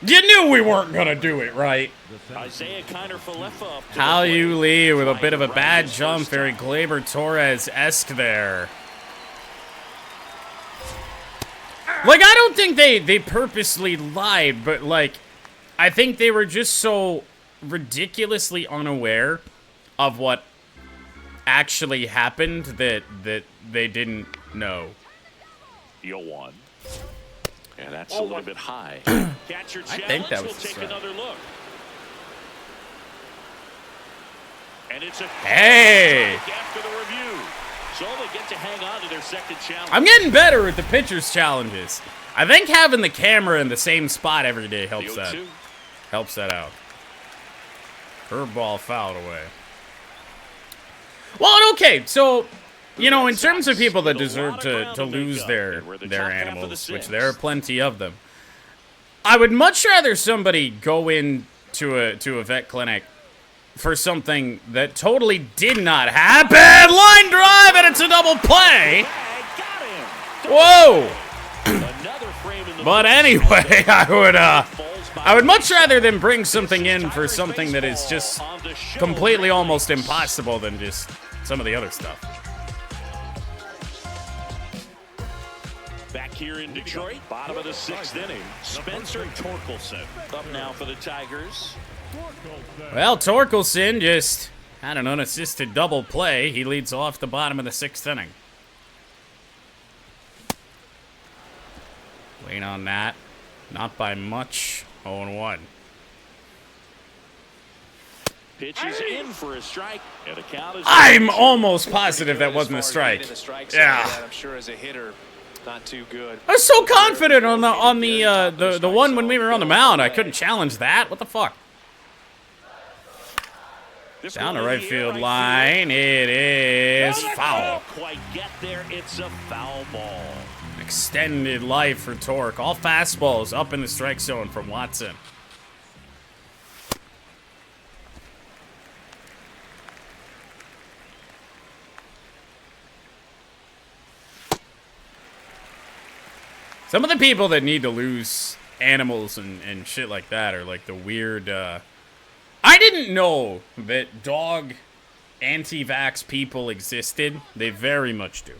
You knew we weren't going to do it right. How you Lee with a bit of a bad jump, very Gleyber Torres-esque there. Like, I don't think they purposely lied, but, like, I think they were just so ridiculously unaware of what actually happened that they didn't know. 0-1. And that's a little bit high. Catcher I think that was will take another look. And it's a Hey! after the review. So they get to hang on to their second challenge. I'm getting better at the pitcher's challenges. I think having the camera in the same spot every day helps that. Helps that out. Curveball fouled away. Well, okay, so, you know, in terms of people that deserve to lose their animals, which there are plenty of them, I would much rather somebody go into a vet clinic for something that totally did not happen. Line drive, and it's a double play. Whoa. But anyway, I would much rather than bring something in for something that is just completely almost impossible than just some of the other stuff. Back here in Detroit, bottom of the 6th inning, Spencer Torkelson up now for the Tigers. Well, Torkelson just had an unassisted double play. He leads off the bottom of the 6th inning. Wait on that. Not by much. 0-1. Pitch is in for a strike. And the count is I'm almost positive that wasn't a strike. Yeah. I'm sure as a hitter, not too good. I was so confident on the one when we were on the mound. I couldn't challenge that. What the fuck? Down the right field line. It is foul. Quite get there. It's a foul ball. Extended life for Torque. All fastballs up in the strike zone from Watson. Some of the people that need to lose animals and shit like that are like the weird, I didn't know that dog anti-vax people existed. They very much do.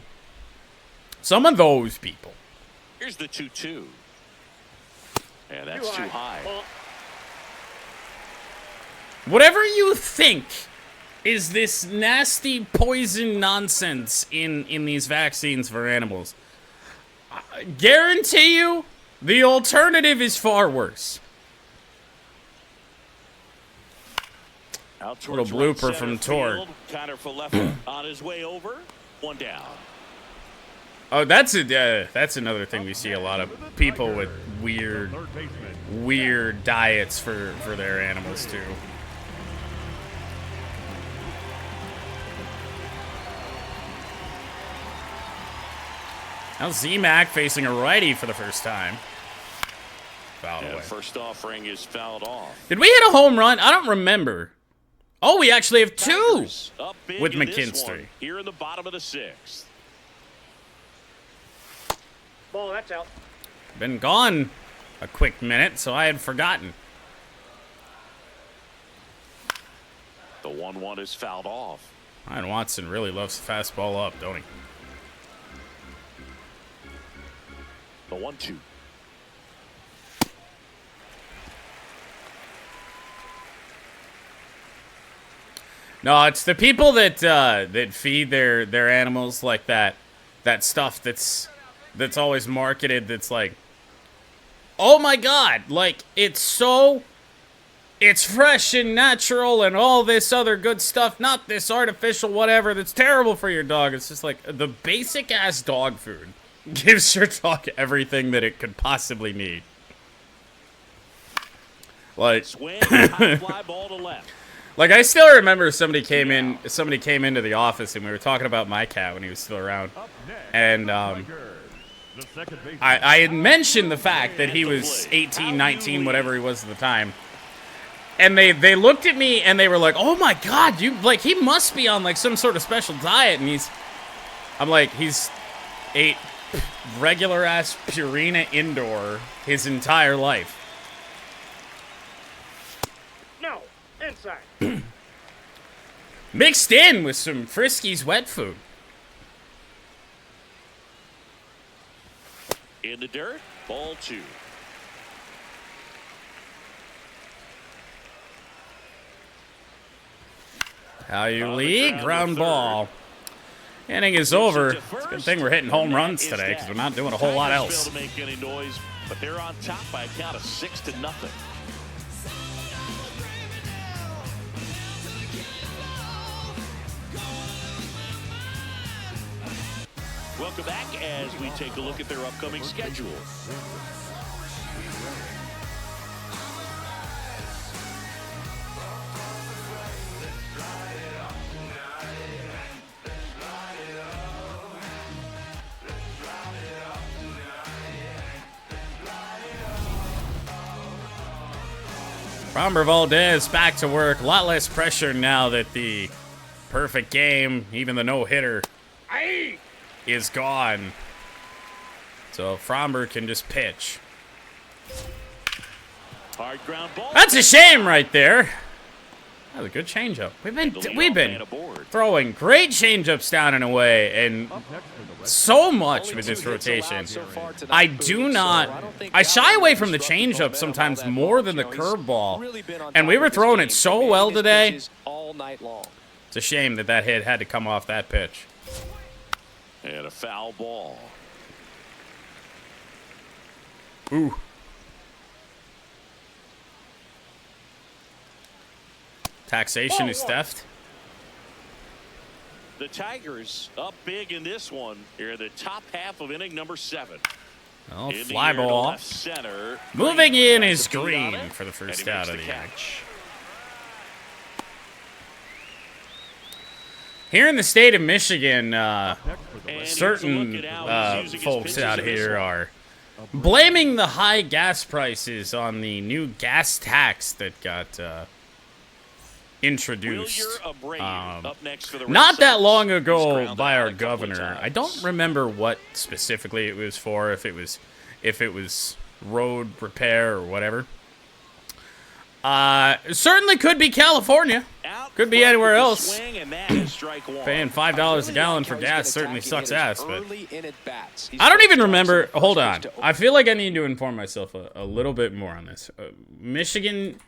Some of those people. Here's the 2-2. And that's too high. Whatever you think is this nasty poison nonsense in these vaccines for animals, I guarantee you the alternative is far worse. Little blooper from Torque. Kind for left on his way over. One down. Oh, that's another thing we see a lot of people with weird diets for their animals too. Now Z-Mac facing a righty for the first time. Fouled away. First offering is fouled off. Did we hit a home run? I don't remember. Oh, we actually have two with McKinstry. Here in the bottom of the 6th. Ball, that's out. Been gone a quick minute, so I had forgotten. The 1-1 is fouled off. Ryan Watson really loves the fastball up, don't he? The 1-2. No, it's the people that that feed their animals like that stuff that's always marketed that's like, oh my god, like it's fresh and natural and all this other good stuff, not this artificial whatever that's terrible for your dog. It's just like the basic ass dog food gives your dog everything that it could possibly need. Like Swing, high fly ball to left. Like, I still remember somebody came into the office and we were talking about my cat when he was still around. And I had mentioned the fact that he was 18, 19, whatever he was at the time. And they looked at me and they were like, "Oh my god, he must be on like some sort of special diet." And he's ate regular ass Purina Indoor his entire life. No, inside. Mixed in with some Friskies wet food. In the dirt, ball 2. How you lead? Ground ball. Inning is over. It's a good thing we're hitting home runs today because we're not doing a whole lot else. To make any noise, but they're on top by a count of 6-0. Welcome back as we take a look at their upcoming schedule. Framber Valdez back to work. A lot less pressure now that the perfect game, even the no-hitter, is gone. So Framber can just pitch. Hard ground ball. That's a shame right there. That was a good changeup. We've been throwing great changeups down and away, and so much with this rotation. I shy away from the changeup sometimes more than the curveball, and we were throwing it so well today. It's a shame that that hit had to come off that pitch. And a foul ball. Ooh. Taxation is theft. The Tigers up big in this one. Here in the top half of inning number 7. Oh, fly ball. Center. Moving in is Green for the first out of the inning. Here in the state of Michigan, certain folks out here are blaming the high gas prices on the new gas tax that got introduced not that long ago by our governor. I don't remember what specifically it was for, if it was road repair or whatever. Certainly could be California. Could be anywhere else. Paying $5 a gallon for gas certainly sucks ass, but I don't even remember. Hold on. I feel like I need to inform myself a little bit more on this. Michigan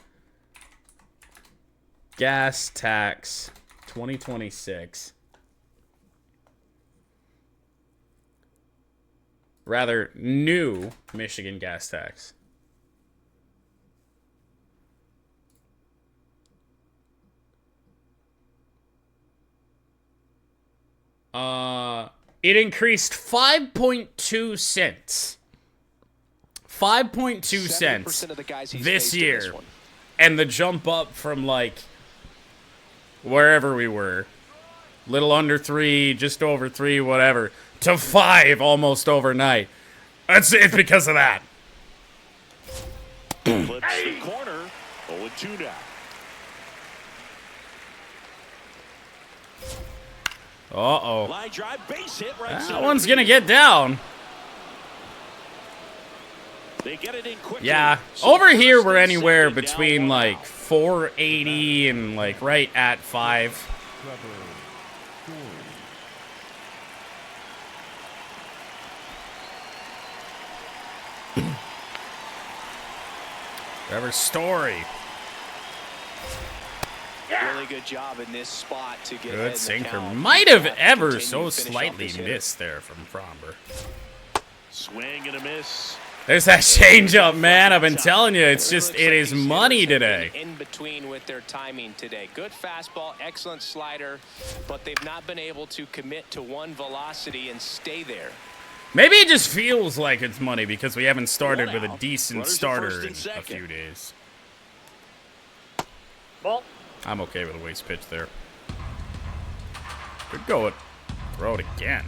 gas tax 2026. Rather, new Michigan gas tax. It increased 5.2 cents. 5.2 cents this year. And the jump up from, like, wherever we were, little under 3, just over 3, whatever, to 5 almost overnight. It's because of that. Flips the corner. 0-2 now. Uh-oh. Line drive, base hit right That one's going to get down. They get it in quickly. Yeah, over here we're anywhere between like 480 and like right at 5. Trevor Story. Really good job in this spot to get Good sinker. Might have ever so slightly missed there from Framber. Swing and a miss. There's that changeup, man. I've been telling you, it's just, it is money today. In between with their timing today. Good fastball, excellent slider, but they've not been able to commit to one velocity and stay there. Maybe it just feels like it's money because we haven't started with a decent starter in a few days. Ball. I'm okay with a waste pitch there. Could go it. Throw it again.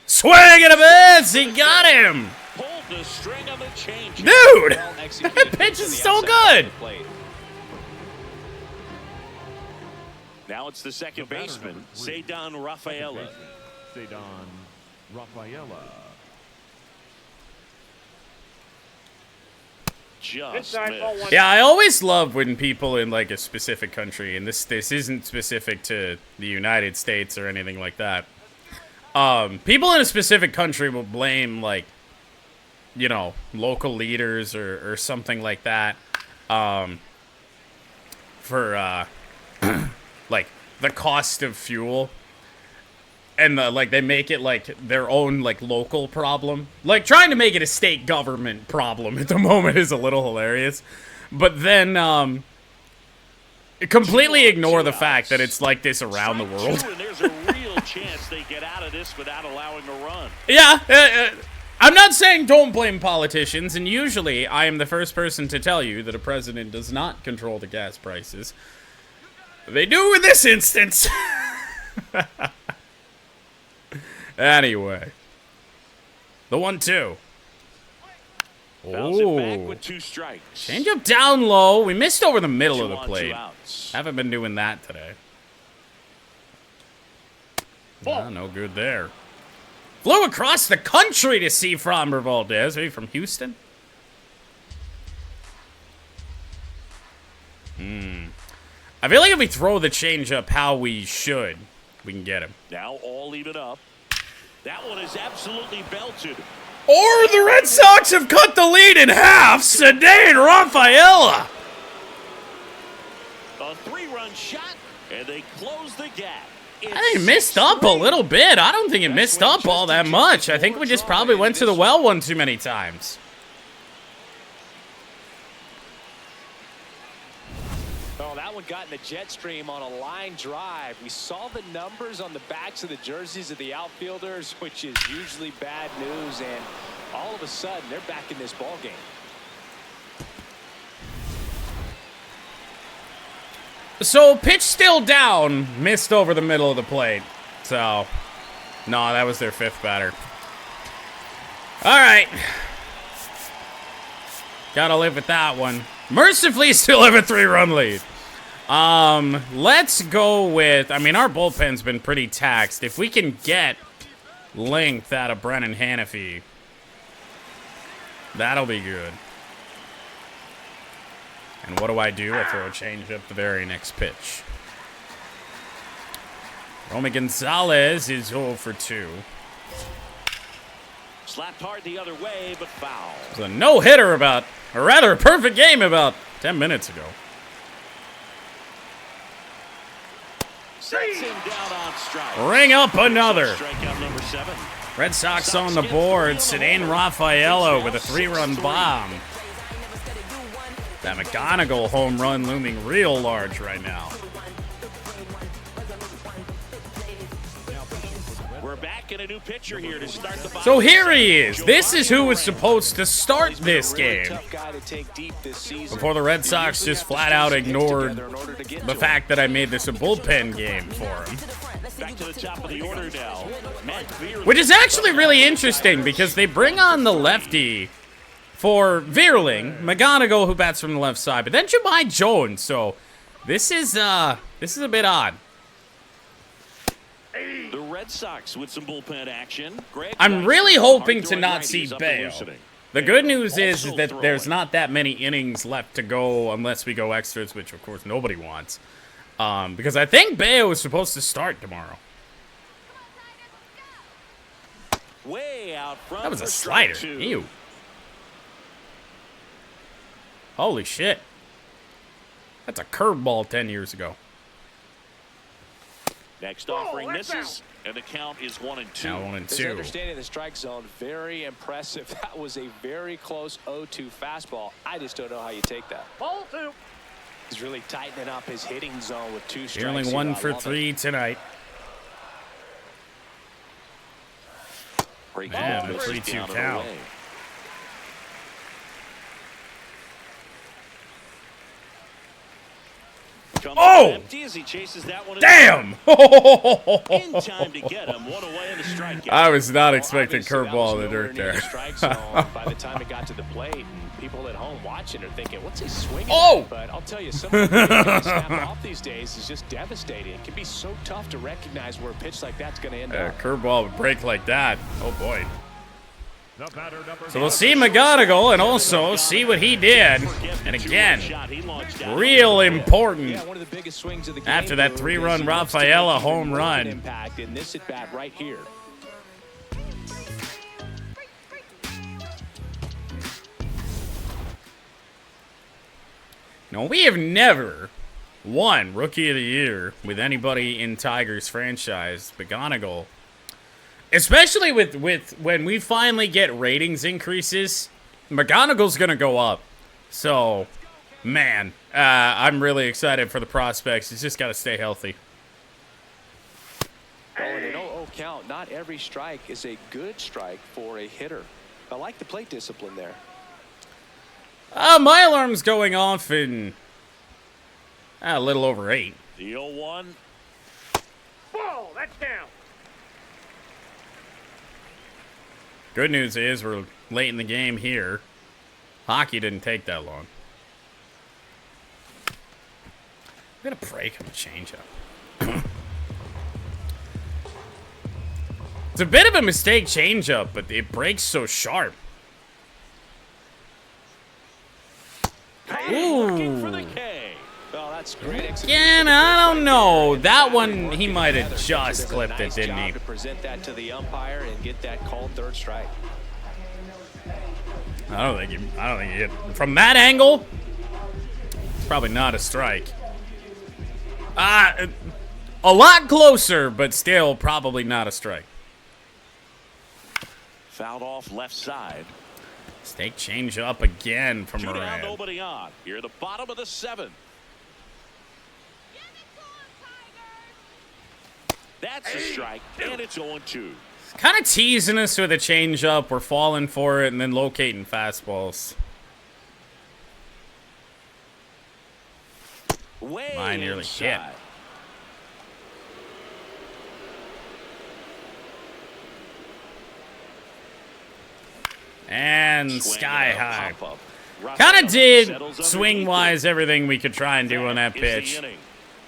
Swing and a miss! He got him! Pulled the string on the change. Dude! That pitch is so good! Now it's the second baseman, Cedon Rafaela. Cedon Rafaela. Just Yeah, I always love when people in like a specific country, and this isn't specific to the United States or anything like that. People in a specific country will blame, like, you know, local leaders or something like that, for, like, the cost of fuel. And, like, they make it, like, their own, like, local problem. Like, trying to make it a state government problem at the moment is a little hilarious. But then, completely ignore the fact that it's like this around the world. chance they get out of this without allowing a run. Yeah, I'm not saying don't blame politicians, and usually I am the first person to tell you that a president does not control the gas prices. They do in this instance. Anyway. The 1-2. Fouls it back with 2 strikes. Change up down low. We missed over the middle 2 of the on, plate. 2 outs. Haven't been doing that today. Oh, no good there. Flew across the country to see Framber Valdez. Are you from Houston? I feel like if we throw the changeup how we should, we can get him. Now all even up. That one is absolutely belted. Or the Red Sox have cut the lead in half. Cedane Rafaela. A 3-run shot, and they close the gap. I think it missed up a little bit. I don't think it missed up all that much. I think we just probably went to the well one too many times. Oh, that one got in the jet stream on a line drive. We saw the numbers on the backs of the jerseys of the outfielders, which is usually bad news, and all of a sudden they're back in this ball game. So, pitch still down, missed over the middle of the plate. So, no, that was their 5th batter. All right. Gotta live with that one. Mercifully, still have a 3-run lead. Let's go with, I mean, our bullpen's been pretty taxed. If we can get length out of Brennan Hannafy, that'll be good. And what do? I throw a changeup the very next pitch. Romy Gonzalez is 0 for 2. Slapped hard the other way, but foul. It was a no-hitter about, or rather a perfect game about 10 minutes ago. Sets him down on strike. Ring up another. Strikeout number 7. Red Sox on the board. Cedane Rafaela with a 3-run bomb. That McGonigal home run looming real large right now. We're back in a new pitcher here to start the bottom. So here he is. This is who was supposed to start this game. Before the Red Sox just flat out ignored the fact that I made this a bullpen game for him. Back to the top of the order now. Which is actually really interesting because they bring on the lefty for Veerling, McGonigal, who bats from the left side, but then Jahmai Jones. So this is a bit odd. The Red Sox with some bullpen action. I'm really hoping to not see Bayo. The good news is that there's not that many innings left to go unless we go extras, which of course nobody wants. Because I think Bayo is supposed to start tomorrow. Way out front. That was a slider. Ew. Holy shit. That's a curveball 10 years ago. Next offering misses, and the count is 1-2. Now 1-2. His understanding of the strike zone, very impressive. That was a very close 0-2 fastball. I just don't know how you take that. Ball 2. He's really tightening up his hitting zone with 2 strikes. Only 1 for 3 tonight. Man, the 3-2 count. Oh! Empty as he chases that one. Damn! In time to get him. One away in the strikeout. I was not expecting curveball in the dirt there. By the time it got to the plate, and people at home watching are thinking, "What's he swinging?" Oh! At? But I'll tell you, some of the snap off these days is just devastating. It can be so tough to recognize where a pitch like that's going to end up. Curveball would break like that. Oh boy. So we'll see McGonigal and also see what he did. And again, real important after that 3-run Rafaela home run. Impact in this at bat right here. Now, we have never won Rookie of the Year with anybody in Tigers franchise. McGonigal. Especially with when we finally get ratings increases, McGonigal's going to go up. So, man, I'm really excited for the prospects. He's just got to stay healthy. not every strike is a good strike for a hitter. I like the plate discipline there. My alarm's going off in a little over 8. The 0-1. Ball, that's down. Good news is we're late in the game here. Hockey didn't take that long. I'm gonna break him a changeup. It's a bit of a mistake changeup, but it breaks so sharp. Looking for the Ooh. K. Well, that's great execution. Again, I don't know. That one, he might have just clipped it, didn't he? To present that to the umpire and get that called third strike. I don't think he hit. From that angle, it's probably not a strike. A lot closer, but still probably not a strike. Fouled off left side. Mistake change up again from 2 down, Moran. nobody on. Here, the bottom of the 7th. That's a strike, and it's 0-2. Kind of teasing us with a change up. We're falling for it and then locating fastballs. Way Mine nearly hit. inside. And Swing sky and a high. pop-up. Russell Kind of did settles swing-wise everything we could try and do on that That is the pitch. inning.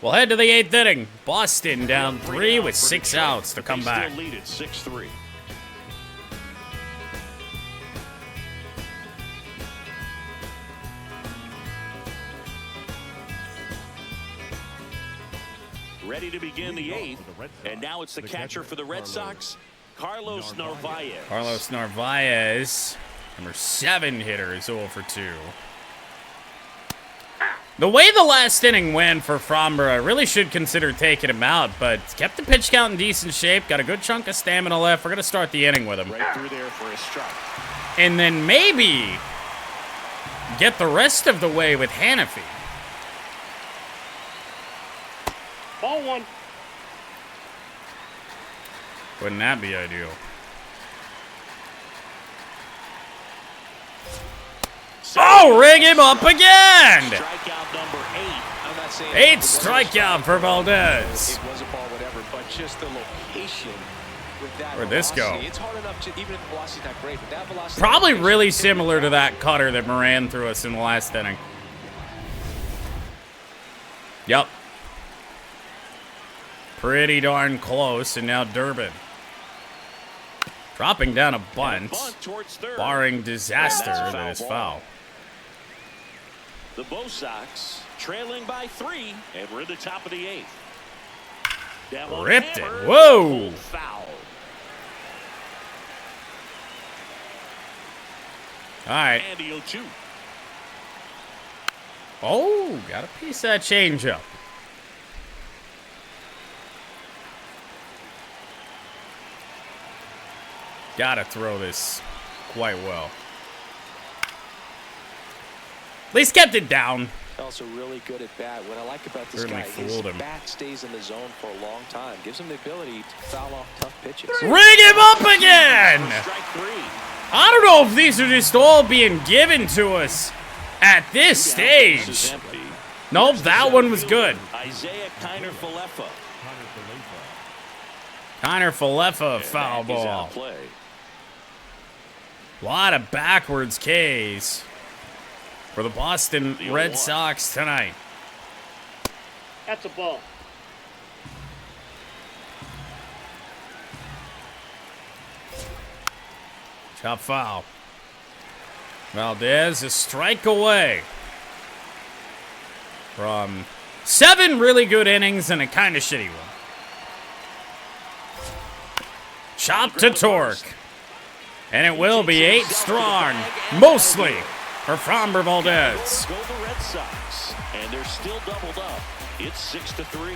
We'll head to the 8th inning. Boston down 3 out with for 6 Detroit. outs to come They back. Still lead at 6-3. Ready to begin the 8th, and now it's the catcher for the Red Sox, Carlos Narvaez. Carlos Narvaez, number 7 hitter, is 0 for 2. The way the last inning went for Framber, I really should consider taking him out, but kept the pitch count in decent shape, got a good chunk of stamina left. We're going to start the inning with him. Right through there for a strike. And then maybe get the rest of the way with Hannafy. Ball 1. Wouldn't that be ideal? Oh, ring him up again! Strikeout number 8. I'm not saying 8th strikeout for Valdez. it was a ball, whatever, but just the location with that Where'd this go? velocity, it's hard enough to, even if the velocity's not great, but that velocity. Probably really similar to that cutter that Moran threw us in the last inning. Yep. Pretty darn close, and now Durbin. Dropping down a bunt, Towards third. barring disaster, And that's a that is foul foul. The Bo Sox trailing by 3, and we're at the top of the 8th. Devil Ripped it. hammered, Whoa. foul. All right. And the 0-2. Oh, got a piece of that changeup. Gotta throw this quite well. At least kept it down. Also really good at bat. What I like about this Certainly guy, his fooled him. bat stays in the zone for a long time. Gives him the ability to foul off tough pitches. Ring him up again! Strike 3. I don't know if these are just all being given to us at this This stage. is empty. Nope, that one was good. Isaiah Kiner-Falefa. Kiner Falefa, foul Back is out ball. of play. A lot of backwards Ks for the Boston The Red 0-1. Sox tonight. That's a ball. Top foul. Valdez a strike away from 7 really good innings and a kind of shitty one. Chop to Torque. And it will be 8 strong, mostly for Framber Valdez. Go the Red Sox, and they're still doubled up. It's 6-3.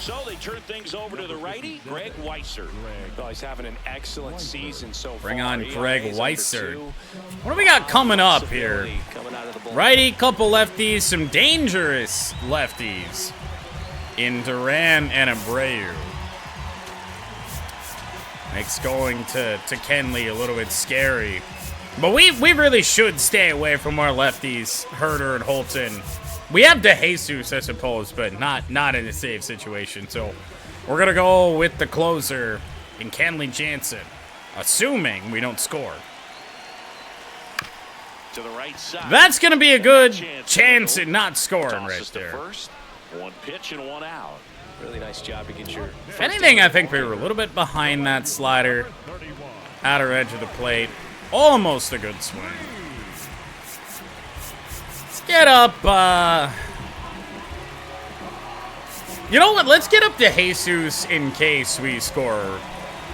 So they turn things over to the righty, Greg Weissert. Oh, he's having an excellent season so far. Bring on ERA Greg is under Weissert. 2. What do we got coming up here? Coming out of the bullpen. Righty, couple lefties, some dangerous lefties in Duran and Abreu. Makes going to Kenley a little bit scary. But we really should stay away from our lefties, Herder and Holton. We have DeJesus, I suppose, but not in a safe situation. So we're going to go with the closer in Kenley Jansen, assuming we don't score. To the right side. That's going to be a good chance at not scoring Tosses right to there. first. One pitch and one out. Really nice job to get your... If anything, I think we were a little bit behind that slider. Outer edge of the plate. Almost a good swing. Let's get up, you know what? Let's get up to Jesus in case we score,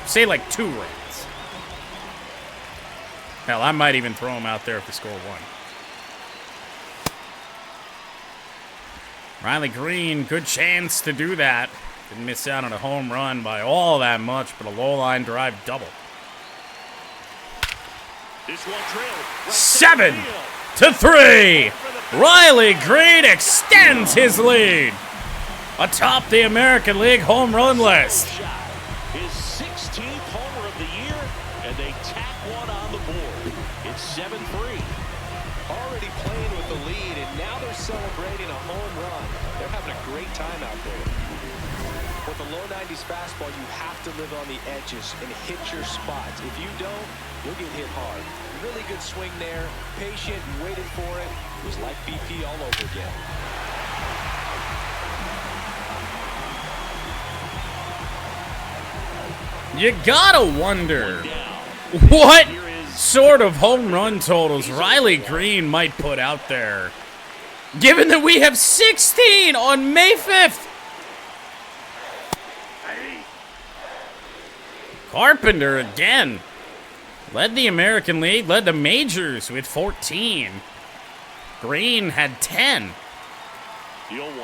say, like 2 runs. Hell, I might even throw him out there if we score 1. Riley Green, good chance to do that. Didn't miss out on a home run by all that much, but a low line drive double. This one drilled. 7-3. Riley Green extends his lead atop the American League home run list. His 16th homer of the year, and they tack one on the board. It's 7-3. Already playing with the lead, and now they're celebrating a home run. They're having a great time out there. With a low 90s fastball, you have to live on the edges and hit your spots. If you don't, you'll get hit hard. Really good swing there, patient and waited for it. It was like BP all over again. You gotta wonder what sort of home run totals Riley Green might put out there, given that we have 16 on May 5th. Carpenter again led the American League, led the majors with 14. Green had 10. Deal 1.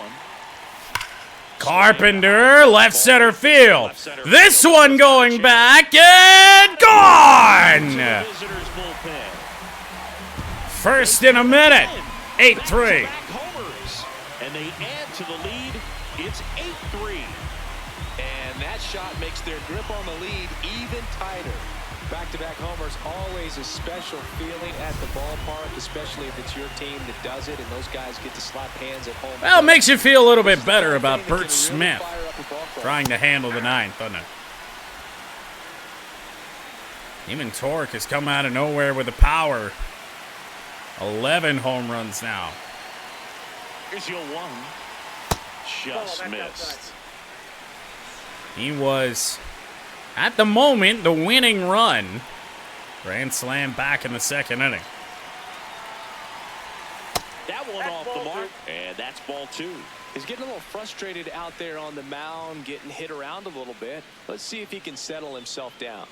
Carpenter, left center field. This one going back and gone. Visitors bullpen. First in a minute. 8-3. Homers, and they add to the lead. It's 8-3. And that shot makes their grip on the lead even tighter. Back-to-back homers, always a special feeling at the ballpark, especially if it's your team that does it and those guys get to slap hands at home. Well, it makes you feel a little bit better about Bert Smith trying to handle the 9th, doesn't it? Even TORK has come out of nowhere with the power. 11 home runs now. Here's your 1. Just missed. He was, at the moment, the winning run. Grand slam back in the 2nd inning. That one off the mark, and that's ball 2. He's getting a little frustrated out there on the mound, getting hit around a little bit. Let's see if he can settle himself down.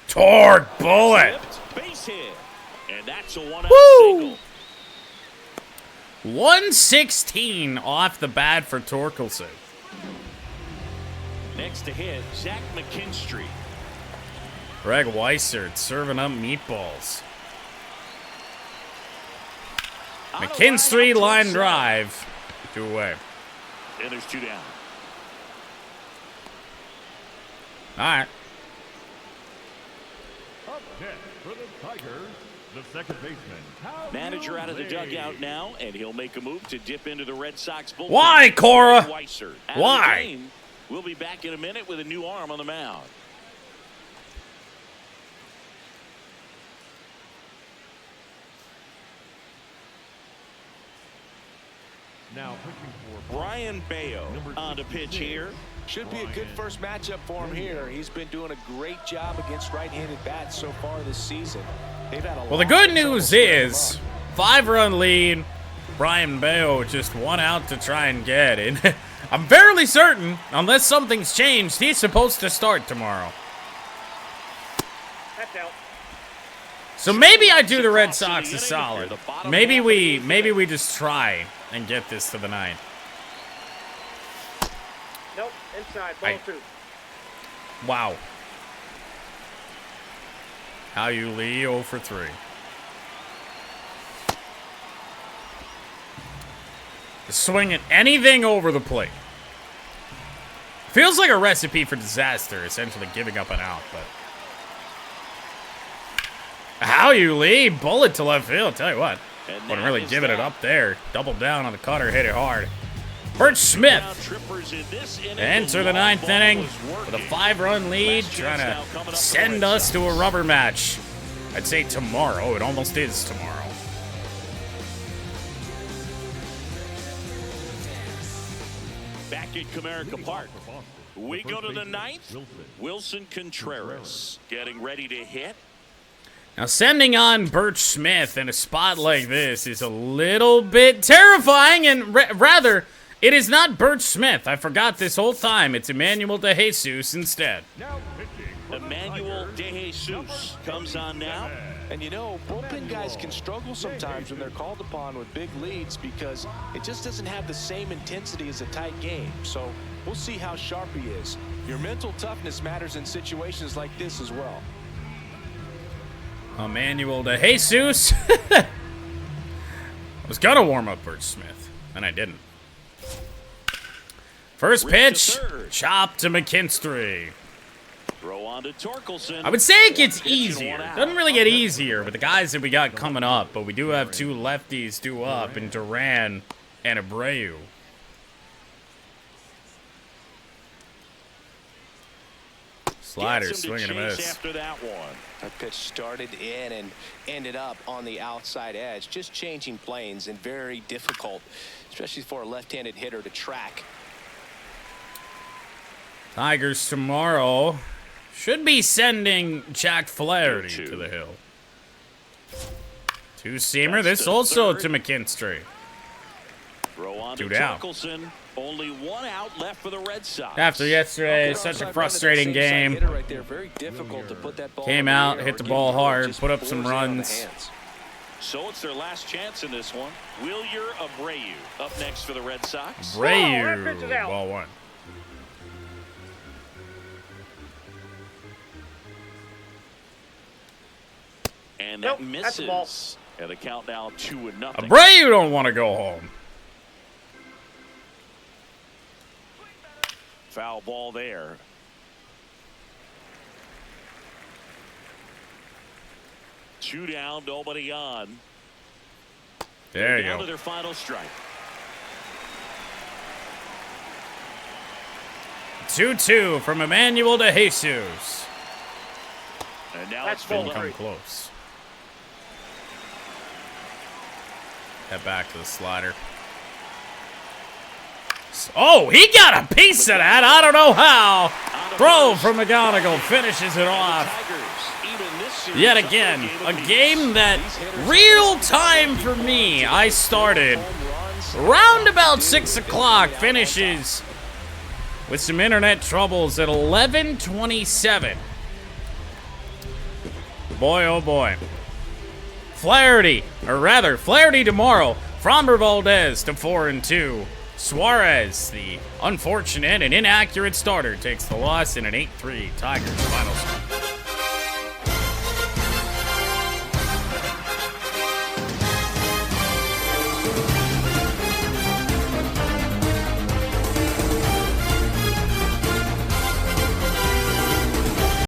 TORK bullet. Base hit, and that's a 1-out Woo! single. 116 off the bat for Torkelson. Next to hit, Zach McKinstry. Greg Weissert serving up meatballs. McKinstry line drive. 2 away. And there's 2 down. All right. Up next for the Tigers, the second baseman. Manager out of the dugout now, and he'll make a move to dip into the Red Sox bullpen. Why, Cora? Weissert. Out Why? of the game. We'll be back in a minute with a new arm on the mound. Now pitching for Brian Bayo on to pitch here. Should be a good first matchup for him here. He's been doing a great job against right-handed bats so far this season. They've had a Well, the good news is 5-run lead. Brian Bayo just 1 out to try and get it. I'm fairly certain, unless something's changed, he's supposed to start tomorrow. That's out. So maybe I do the Red Sox a solid. Maybe we just try and get this to the 9th. Nope, inside, ball 2. Wow. How you Lee 0 for 3. Swinging anything over the plate. Feels like a recipe for disaster, essentially giving up an out, but. How you Lee? Bullet to left field. Tell you what. Wasn't really giving it up there. Double down on the cutter, hit it hard. Bert Smith enter the 9th inning with a 5-run lead, trying to send us to a rubber match. I'd say tomorrow. It almost is tomorrow. Back at Comerica Park, we go to the 9th. Wilson Contreras getting ready to hit. Now, sending on Bert Smith in a spot like this is a little bit terrifying, and rather, it is not Bert Smith. I forgot this whole time. It's Emmanuel De Jesus instead. Emmanuel De Jesus comes on now. And you know, bullpen guys can struggle sometimes when they're called upon with big leads because it just doesn't have the same intensity as a tight game. So we'll see how sharp he is. Your mental toughness matters in situations like this as well. Emmanuel De Jesus. I was gonna warm up Bert Smith, and I didn't. First pitch, chop to McKinstry. Throw on to Torkelson. I would say it gets easier. Doesn't really get easier with the guys that we got coming up, but we do have 2 lefties due up in Duran and Abreu. Slider, swing and a miss. After that one. That pitch started in and ended up on the outside edge. Just changing planes and very difficult, especially for a left-handed hitter to track. Tigers tomorrow should be sending Jack Flaherty to the hill. 2-seamer. This also to McKinstry. Throw on 2 to down. Torkelson. Only 1 out left for the Red Sox. After yesterday, such a frustrating game. Came out, hit the ball hard, put up some runs. So it's their last chance in this one. Wilyer Abreu up next for the Red Sox. Abreu, ball 1. And that misses. And the count now 2-0. Abreu don't want to go home. Foul ball there. Two down, nobody on. There you down go. to their final strike. 2-2 from Emmanuel De Jesus. And now That's it's Didn't full come close. Head back to the slider. Oh, he got a piece of that. I don't know how. Throw from McGonigal finishes it off. Yet again, a game that real time for me. I started round about 6 o'clock, finishes with some internet troubles at 11:27. Boy, oh boy. Flaherty tomorrow. Framber Valdez to 4-2. Suarez, the unfortunate and inaccurate starter, takes the loss in an 8-3 Tigers final score.